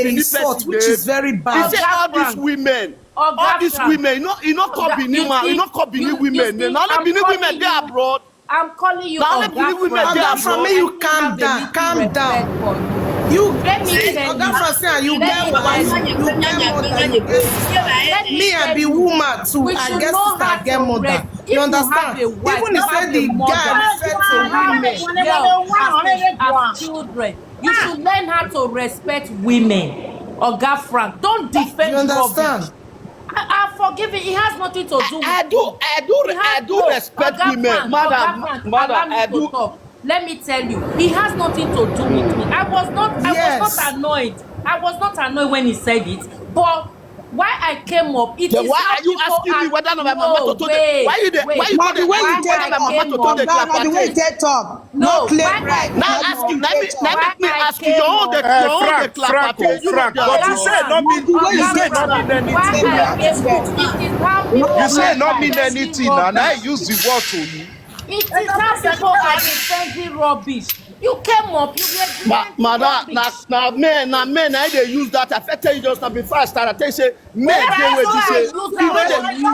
K: insult, which is very bad.
Q: He said all these women. All these women, you not call Benin women. Now the Benin women they abroad.
L: I'm calling you
K: Oga from me, you calm down. You let me tell you get wife, you get mother. Me, I be woman too. I guess I get mother. You understand? Even if the guy said to women,
L: as children, you should learn how to respect women. Oga Frank, don't defend.
K: You understand?
L: I forgive it. It has nothing to do with
Q: I do respect women. Madam, I do.
L: Let me tell you, it has nothing to do with me. I was not annoyed. I was not annoyed when he said it. But why I came up, it is
Q: why are you asking me whether my mama to the why you the why you
K: not the way you get
Q: my mama to the
K: the way you get talk.
L: No,
K: right.
Q: Now ask you, let me ask you your own the Clapertail.
F: But you say not mean
Q: you say not mean anything, and I use the word to you.
L: It is how people are defending rubbish. You came up, you were defending rubbish.
Q: Now men, I they use that. I tell you just now before I start. I say men they will say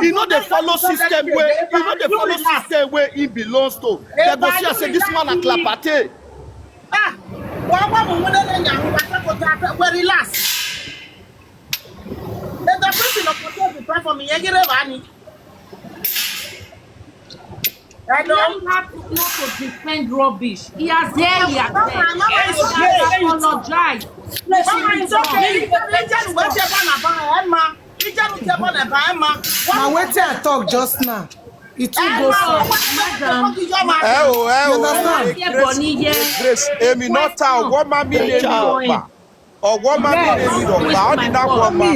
Q: you know they follow system where it belongs to. They go see I say this man a Clapertail.
K: Relax. The person of the platform me.
L: I don't have to know to defend rubbish. He has there, he has there. He has apologized.
K: Now wait till I talk just now. It will go far.
Q: Grace, Emi not town. What mommy name you? Or what mommy name you? How did that one man?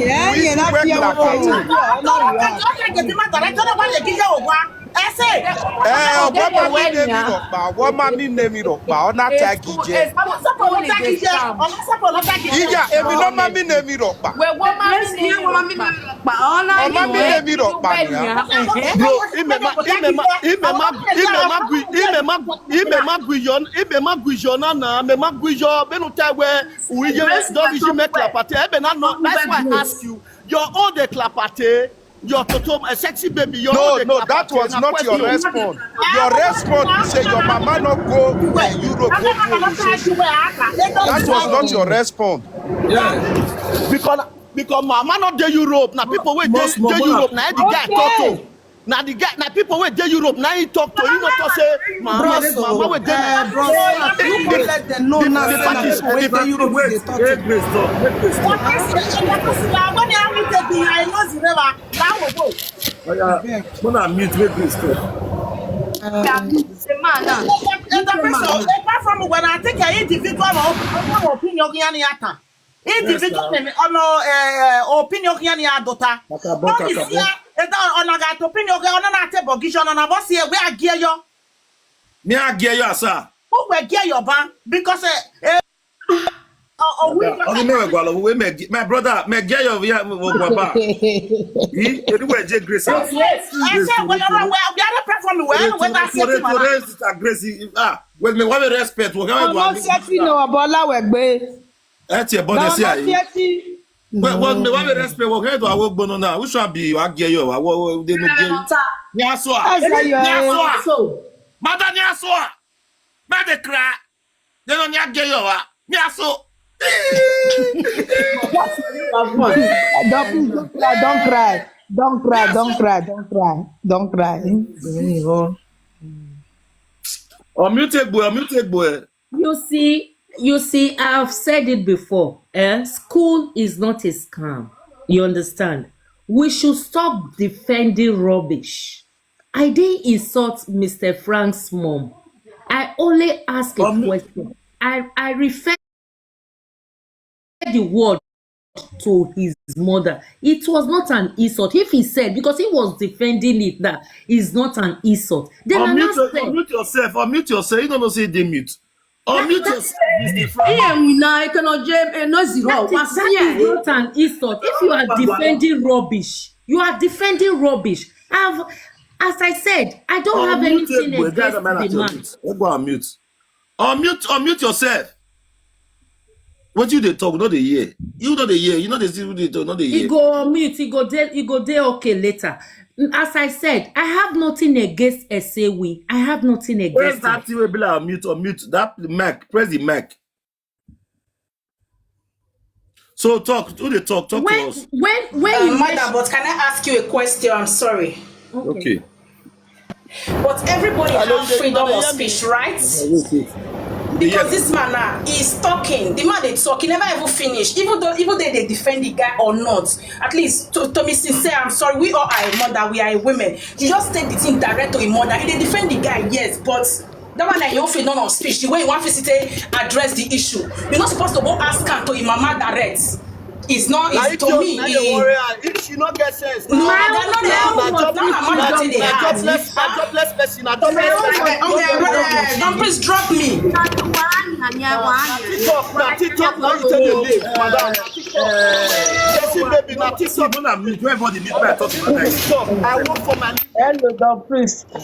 Q: What mommy name you? On that tag Ije. Ija, Emi no mommy name you.
L: Where what mommy name you?
Q: That's why I ask you. Your own the Clapertail, your total a sexy baby. No, that was not your response. Your response say your mama not go Europe. That was not your response. Yeah. Because mama not the Europe. Now people wait the Europe. Now the guy talk to. Now the guy, now people wait the Europe. Now he talk to. You know to say mama wait the
K: you let them know now. The Europe they talk to.
B: Mute make this talk.
K: When I take an individual opinion, individual opinion adota. Opinion
B: Me I gear you, sir.
K: Who will gear your ban? Because
B: my brother, me gear you over here, Papa. He Grace.
K: Yes. I said, well, we are the platform when I
B: say Grace. Well, me want respect.
K: No, Bola Wegbe.
B: That's your bonus here. Well, me want respect. What kind of work bono now? Which one be you gear you? They no gear. Nyaswa. Mother Nyaswa. Mother cry. They no gear you. Nyaso.
K: Don't cry.
B: Unmute boy.
L: You see, I've said it before. School is not a scam. You understand? We should stop defending rubbish. I didn't insult Mr. Frank's mom. I only ask a question. I refer the word to his mother. It was not an insult. If he said, because he was defending it, that is not an insult. Then
B: unmute yourself. You don't know say they mute. Unmute yourself, Mr. Frank.
J: Here we now, I cannot jam no zero.
L: That is not an insult. If you are defending rubbish, you are defending rubbish. As I said, I don't have anything against the man.
B: Go unmute. Unmute yourself. What you they talk? Not the year. You know the year. You know the see they talk. Not the year.
L: He go mute. He go there. Okay, later. As I said, I have nothing against Esewi. I have nothing against.
B: Where's that thing? Will be like mute. That mic. Press the mic. So talk. Who they talk? Talk to us.
L: When
T: Madam, but can I ask you a question? I'm sorry.
B: Okay.
T: But everybody has freedom of speech, right? Because this man now is talking. The man they talk, he never ever finish. Even though they defend the guy or not. At least to be sincere, I'm sorry. We all are a mother, we are a women. You just take the thing direct to a mother. If they defend the guy, yes, but that one that you freedom of speech, the way you want to address the issue. You're not supposed to go ask her to your mama direct. It's not, it's to me.
Q: If she not get sense,
T: jobless person. Don't please drop me.
Q: TikTok, now you tell the name, madam. Baby, now TikTok. I work for my.
I: Hello, the priest. Good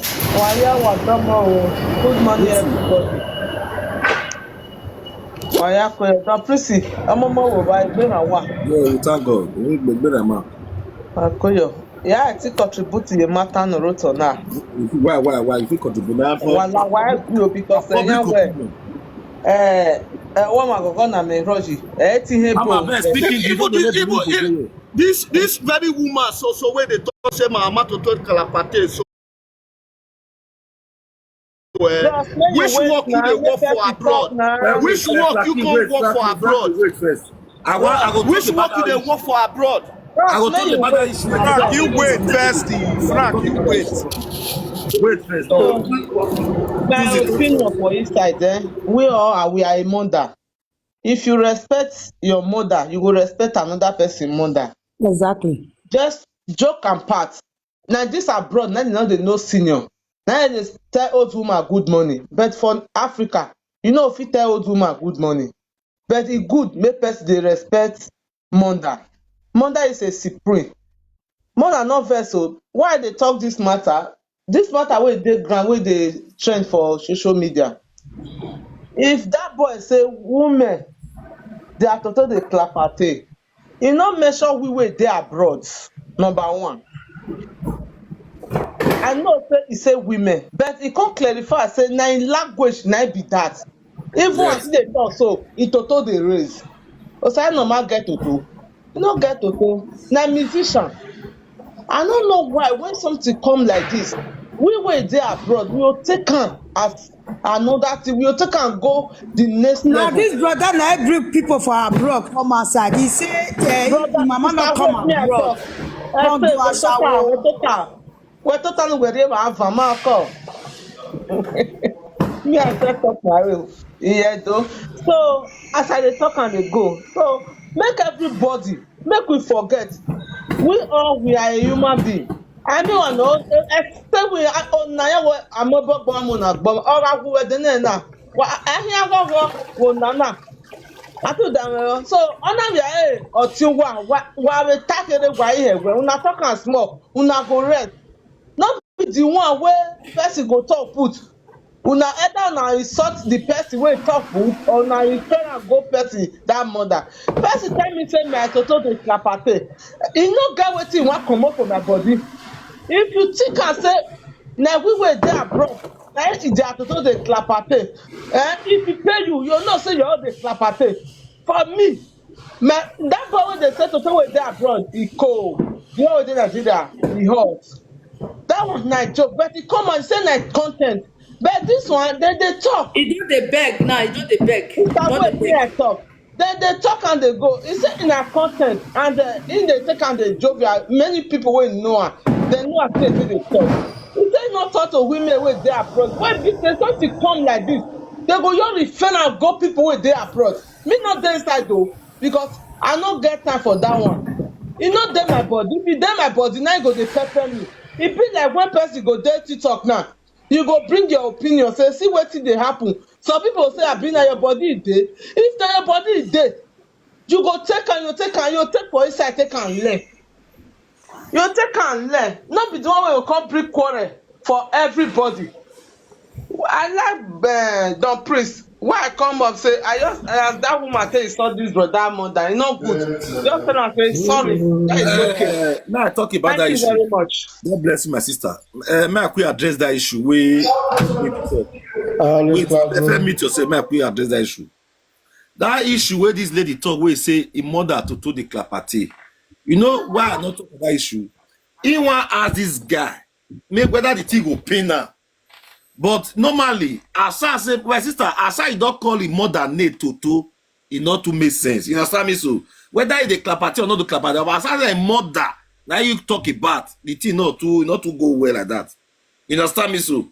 I: morning, everybody. The priest, I'm a more by Benawa.
B: Yeah, thank God. We Benama.
I: Yeah, I think contribute to the matter no roto now.
B: Why? If you contribute now,
I: why you because
Q: this very woman so where they talk say mama to talk Clapertail so which work you dey work for abroad? Which work you can work for abroad?
B: Wait first.
Q: Which work you dey work for abroad?
B: I go tell you about issue.
Q: Frank, you wait first. Frank, you wait.
B: Wait first.
I: My opinion for inside, we are a mother. If you respect your mother, you will respect another person's mother.
L: Exactly.
I: Just joke and part. Now this abroad, now they know senior. Now they tell old woman good money. But for Africa, you know if you tell old woman good money. But it good, make person they respect mother. Mother is a supreme. Mother not vessel. Why they talk this matter? This matter where they grant, where they trend for social media. If that boy say women, they are totally the Clapertail. You not measure we were there abroad. Number one. I know he say women, but he can't clarify. Say na in language na be that. Even as they talk so, he total the raise. Osahneoma get to. You no get to. Na musician. I don't know why when something come like this, we were there abroad. We will take am as another thing. We will take am go the next level.
K: Now this brother na bring people for abroad come outside. He say, "Mama not come abroad." Come do ashawo.
I: We're totally wherever I have a marker. Me I set up my will. Yeah, though. So as I dey talk and they go, so make everybody make we forget. We are a human being. I mean, I know. Except we on now. I'm about bomb. Or I will the nena. I hear go nana. I told them. So on a or two one. What we take it away here. We una talk and small. Una go rest. Not be the one where person go talk put. Una either na insult the person wey talk put or na you turn and go person that mother. Person tell me say my toto dey Clapertail. E no get wetin wan comot for my body. If you think am say na we wey dey abroad na if their toto dey Clapertail, if e pay you, you know say you all dey Clapertail. For me, that boy wey dey say toto wey dey abroad e cold. The one wey dey Nigeria e hot. That was na joke, but he come and say na content. But this one, they talk.
J: He do the beg now. He do the beg.
I: I talk. They talk and they go. He say in a content and in they take and they joke. Many people will know her. They know her say they talk. He say not talk to women with their abroad. When business something come like this, they go you refer and go people with their abroad. Me not there inside though because I not get time for that one. He not there my body. If he there my body, now he go they pepper me. It be like one person go there TikTok now. You go bring your opinion, say, see wetin dey happen. Some people say, abi na your body is dead. If na your body is dead, you go take am, you take for inside, take am learn. You take am learn. No be the one wey go come bring quarrel for everybody. I like Don Priest. Why I come up say, as that woman say, saw this brother mother, e no good. Just tell am say, sorry, that is okay.
B: Now I talk about
I: Thank
B: that
I: you
B: issue.
I: very much.
B: God bless you, my sister. May I quick address that issue? Wait, let me meet yourself. May I quick address that issue? That issue where this lady talk, where say a mother to the Clapertail. You know why I not talk about that issue? He want ask this guy, make whether the thing will pay now. But normally, as I say, my sister, as I don't call him mother Nate Toto, it not to make sense. You understand me? So whether it's the Clapertail or not the Clapertail, but as I say mother, now you talk about the thing not to go well like that. You understand me? So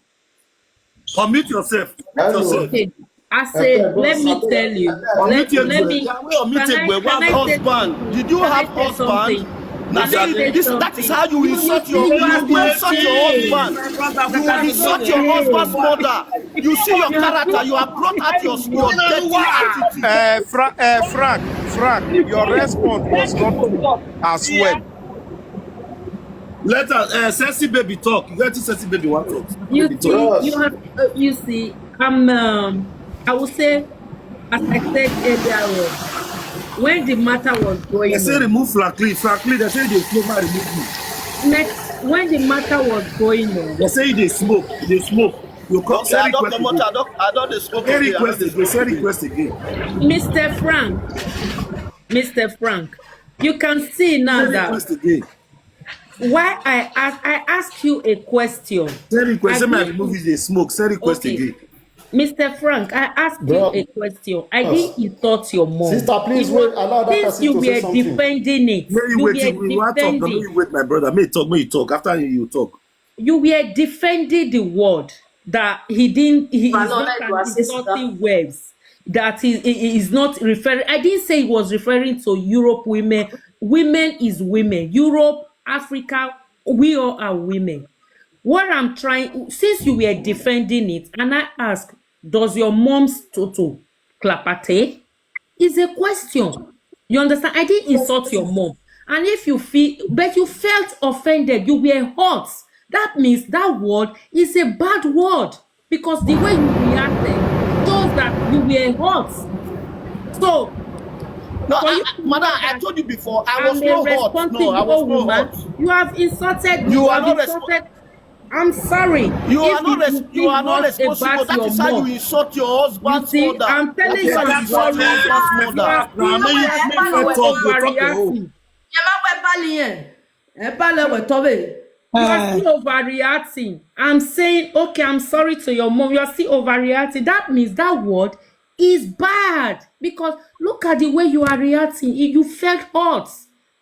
B: unmute yourself.
L: Okay. I say, let me tell you. Let me.
Q: Can I husband? Did you have husband? That is how you insult your husband. You insult your husband's mother. You see your character. You have brought out your dirty attitude.
D: Frank, your response was not as well.
B: Let us sexy baby talk. You got to sexy baby want talk.
L: You see, I would say, as I said earlier, when the matter was going on.
B: They say remove Franklin. They say they smoke, remove me.
L: Next, when the matter was going on.
B: They say they smoke. You come,
Q: okay, I don't smoke.
B: Say request again.
L: Mr. Frank, you can see now that why I ask you a question.
B: Say request. Say my remove the smoke. Say request again.
L: Mr. Frank, I asked you a question. I didn't insult your mom.
Q: Sister, please wait. Allow that person
L: you
Q: to say something.
L: Defending it.
B: You wait, my brother. May you talk. After you talk.
L: You were defending the word that he is not insulting words. That he is not referring. I didn't say he was referring to Europe women. Women is women. Europe, Africa, we all are women. What I'm trying, since you were defending it, and I ask, does your mom's Toto Clapertail? Is a question. You understand? I didn't insult your mom. And if you feel, but you felt offended, you were hurt. That means that word is a bad word. Because the way you reacted shows that you were hurt. So,
Q: Madam, I told you before, I was not hurt. No, I was not hurt.
L: You have insulted me.
Q: You are not responsible.
L: I'm sorry.
Q: You are not responsible. That is how you insult your husband's mother.
L: I'm telling you, I'm sorry. You are still overreacting. I'm saying, okay, I'm sorry to your mom. You are still overreacting. That means that word is bad. Because look at the way you are reacting. You felt hurt.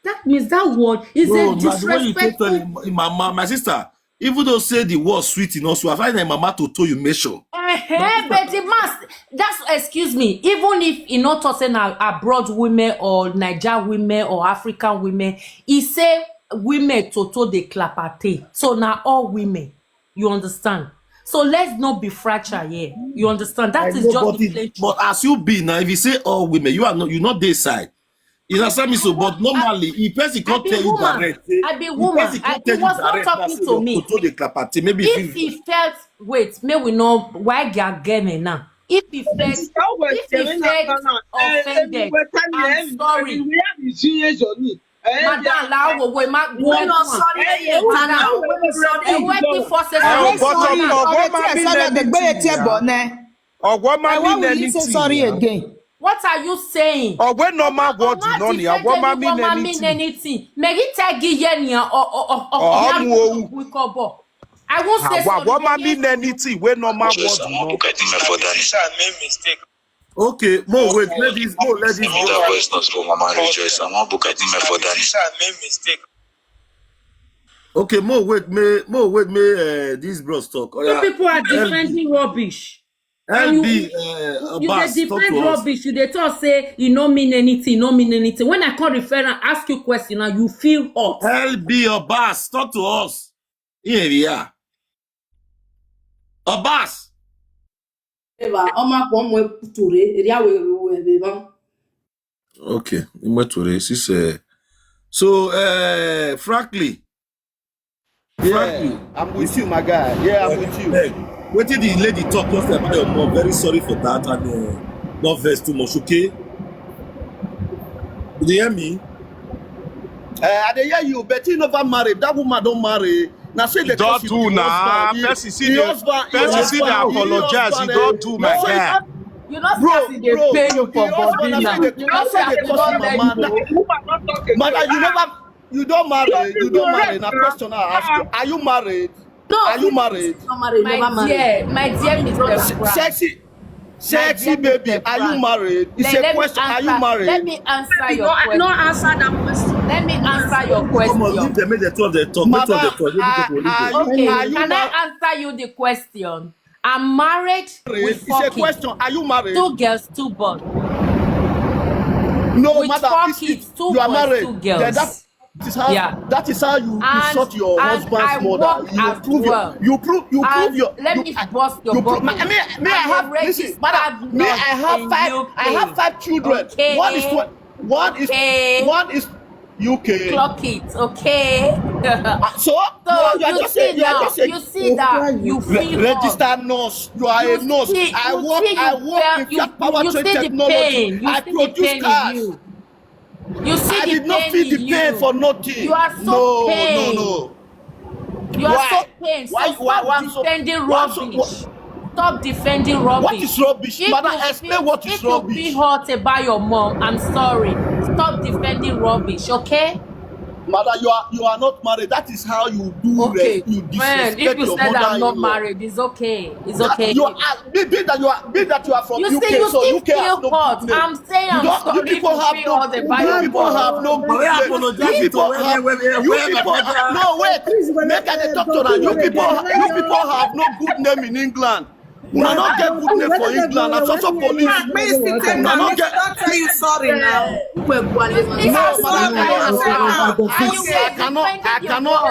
L: That means that word is a disrespectful.
B: My sister, even though say the word sweet in us, I find that mama to tell you measure.
L: But it must. That's excuse me. Even if you not talking abroad women or Niger women or African women, he say women to the Clapertail. So now all women, you understand. So let's not be fractured here. You understand? That is just.
B: But as you be now, if you say all women, you are not. You're not this side. You understand me? So, but normally, if person can't tell you direct,
L: I be woman. He was not talking to me.
B: Maybe
L: if he felt, wait, may we know why you are getting now. If he felt offended, I'm sorry. Madam Lawo, we might go
K: sorry again.
L: What are you saying?
D: Or when normal word
L: mean anything. Maybe tag I won't say
D: what mean anything when normal word.
B: Okay, more wait, let this go.
U: Voice notes for Mama Rejoice. I want book at me for that.
B: Okay, more wait, me. These bros talk.
L: You people are defending rubbish.
B: LB,
L: you defend rubbish. You they talk say you don't mean anything. When I call refer and ask you question, now you feel hot.
B: LB or Bass, talk to us. Here we are. Abbas.
J: Eva, Oma Pomwe Ture, Riawe,
B: Okay, so frankly,
Q: I'm with you, my guy. Yeah, I'm with you.
B: What did the lady talk just about your mom? Very sorry for that, and not vex too much, okay? Did you hear me?
Q: I dey hear you, but he never married. That woman don't marry. Now say the
D: don't do now. First you see they apologize. You don't do, my guy.
L: You know, bro, they pay you for body now.
Q: You know, say they cost mama. Mother, you don't marry. You don't marry. Now question I ask you: are you married?
L: No,
Q: are you married?
L: My dear, Mr.
Q: Sexy baby, are you married? It's a question. Are you married?
L: Let me answer your question.
J: No, answer that question.
L: Let me answer your question.
B: They make the talk.
L: Okay, can I answer you the question? I'm married with 4
Q: kids. It's a question. Are you married?
L: 2 girls, 2 boys.
Q: No,
L: with
Q: madam,
L: 4 kids, 2
Q: you
L: boys,
Q: are married.
L: 2 girls.
Q: That is how you sort your husband's mother. You prove your.
L: Let me bust your bubble.
Q: May I have 5 children.
L: Okay.
Q: One is UK.
L: Clock it, okay?
Q: So
L: you see that you feel
Q: registered nurse. You are a nurse. I work in powertrain technology. I produce cars.
L: You see
Q: I did not feel the pain for nothing.
L: You are so pain.
Q: No.
L: You are so pain. Stop defending rubbish. Stop defending rubbish.
Q: What is rubbish? Madam, explain what is rubbish.
L: If you feel hurt about your mom, I'm sorry. Stop defending rubbish, okay?
Q: Mother, you are not married. That is how you do.
L: Okay.
Q: You disrespect
L: if you
Q: your
L: said I'm not
Q: mother-in-law.
L: married, it's okay. It's okay.
Q: You are from
L: you
Q: UK,
L: see, you
Q: so
L: still
Q: UK
L: feel
Q: has no
L: hurt.
Q: good name.
L: I'm saying I'm sorry.
Q: You people have no good name. You people have no good name. No, wait. Make I talk to them. You people have no good name in England. We are not get good name for England. That's also police.
K: I'm not tell you sorry now.
Q: I cannot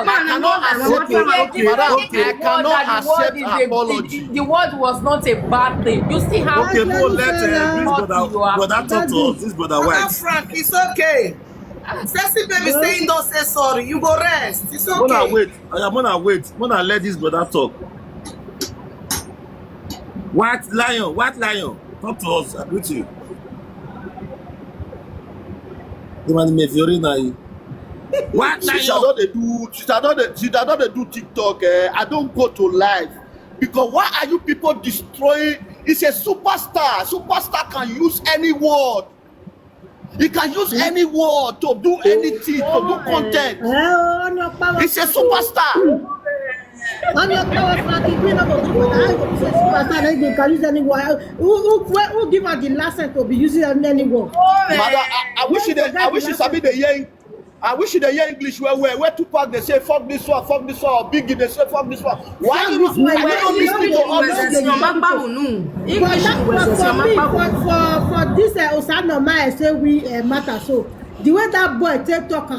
Q: accept apology.
L: The word was not a bad thing. You see how
B: okay, but let this brother talk to us. This brother White.
K: Frank, it's okay. Sexy baby saying don't say sorry. You go rest. It's okay.
B: Mona wait. Mona let this brother talk. White lion, talk to us. I greet you. White lion.
Q: She don't do TikTok. I don't go to live because why are you people destroying? It's a superstar. Superstar can use any word. He can use any word to do anything, to do content. It's a superstar.
I: On your power, Frank, if you know superstar, they can use any word. Who give her the license to be using any word?
Q: Mother, I wish you sabi the hear. I wish you hear English where Tupac they say fuck this one, or Biggie they say fuck this one. Why you not listening to all this?
I: For this Osahneoma, I say we matter. So the way that boy take talk,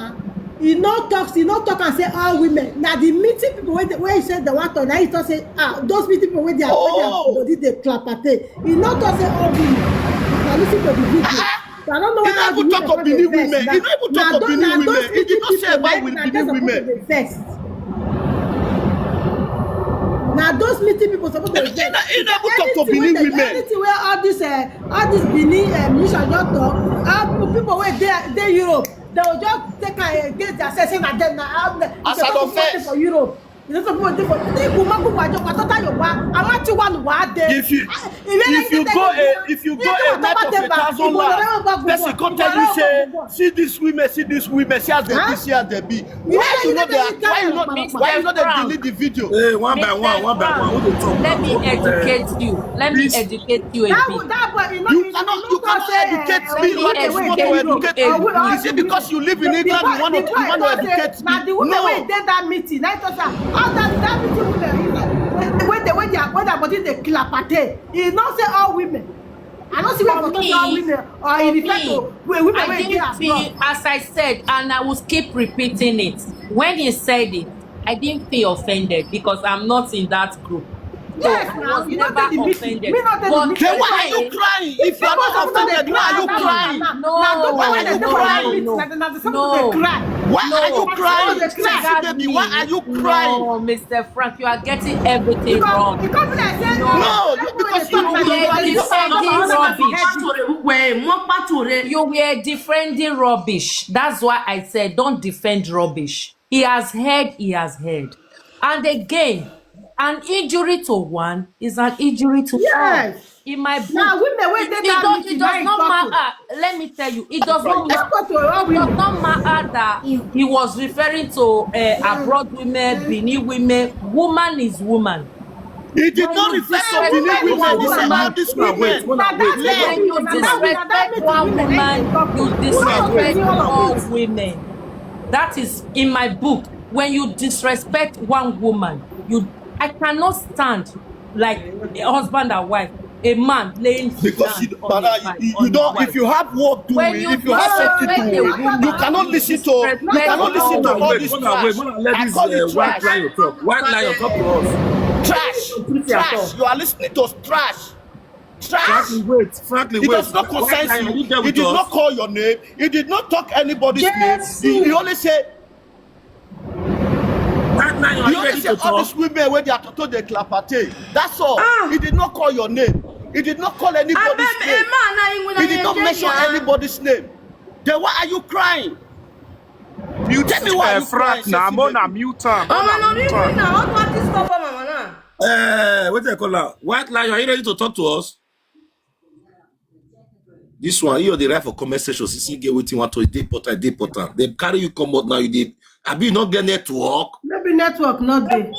I: he not talk and say all women. Now the meeting people where he said the one to now he talk say those meeting people where they are body they Clapertail. He not talk say all women. Now listen to the video. I don't know
Q: whether you talk of Benin women. You don't even talk of Benin women. He did not say about Benin women.
I: Now those meeting people supposed to
Q: he never talk to Benin women.
I: Anything where all this Benin mission just talk, people where they Europe, they will just take get their saying that them now
Q: as I don't face
I: for Europe. You know for if
Q: you go a night of 1,000 lakhs, person come tell you say see these women, see as they be, see as they be. Why you not delete the video?
B: Hey, one by one. Who they talk?
L: Let me educate you. Let me educate you a bit.
Q: You cannot educate me like you want to educate me. Is it because you live in England you want to educate me?
I: Now the women wey dey that meeting, I thought all that meeting when they body dey Clapertail, he not say all women. I don't see where for all women or in effect to women
L: I didn't feel, as I said, and I will keep repeating it. When he said it, I didn't feel offended because I'm not in that group.
I: Yes,
L: I
I: now
L: was
I: you don't
L: never
I: take the meeting.
L: offended.
I: Me not take the
L: But
I: meeting.
Q: Then why are you crying? If you are not offended, why are you crying? Why are you crying? Sexy baby, why are you crying?
L: No, Mr. Frank, you are getting everything wrong.
Q: No, because you
L: were defending rubbish. You were defending rubbish. That's why I said don't defend rubbish. He has heard. And again, an injury to one is an injury to all. In my book, it does not matter. Let me tell you, it does not matter that he was referring to abroad women, Benin women. Woman is woman.
Q: He did not refer to Benin women. He said all these women.
L: When you disrespect one woman, you disrespect all women. That is in my book. When you disrespect one woman, I cannot stand like a husband and wife, a man laying his
Q: because
L: hand
Q: you don't. If you have work doing, if you have safety doing, you cannot listen to. You cannot listen to all this trash. I call it trash.
F: White lion talk to us.
Q: Trash. You are listening to trash.
F: Frankly,
Q: It does not concern you. He did not call your name. He did not talk anybody's name. He only said. He only said all these women when they are told they Clapertail. That's all. He did not call your name. He did not call anybody's name. He did not mention anybody's name. Then why are you crying? You tell me why you crying.
D: Now I'm on mute.
B: What do you call that? White lion, are you ready to talk to us? This one, you're the right for comment section. See, get what you want to day portal. They carry you come out now. You did. Have you not get network?
I: Maybe network not there.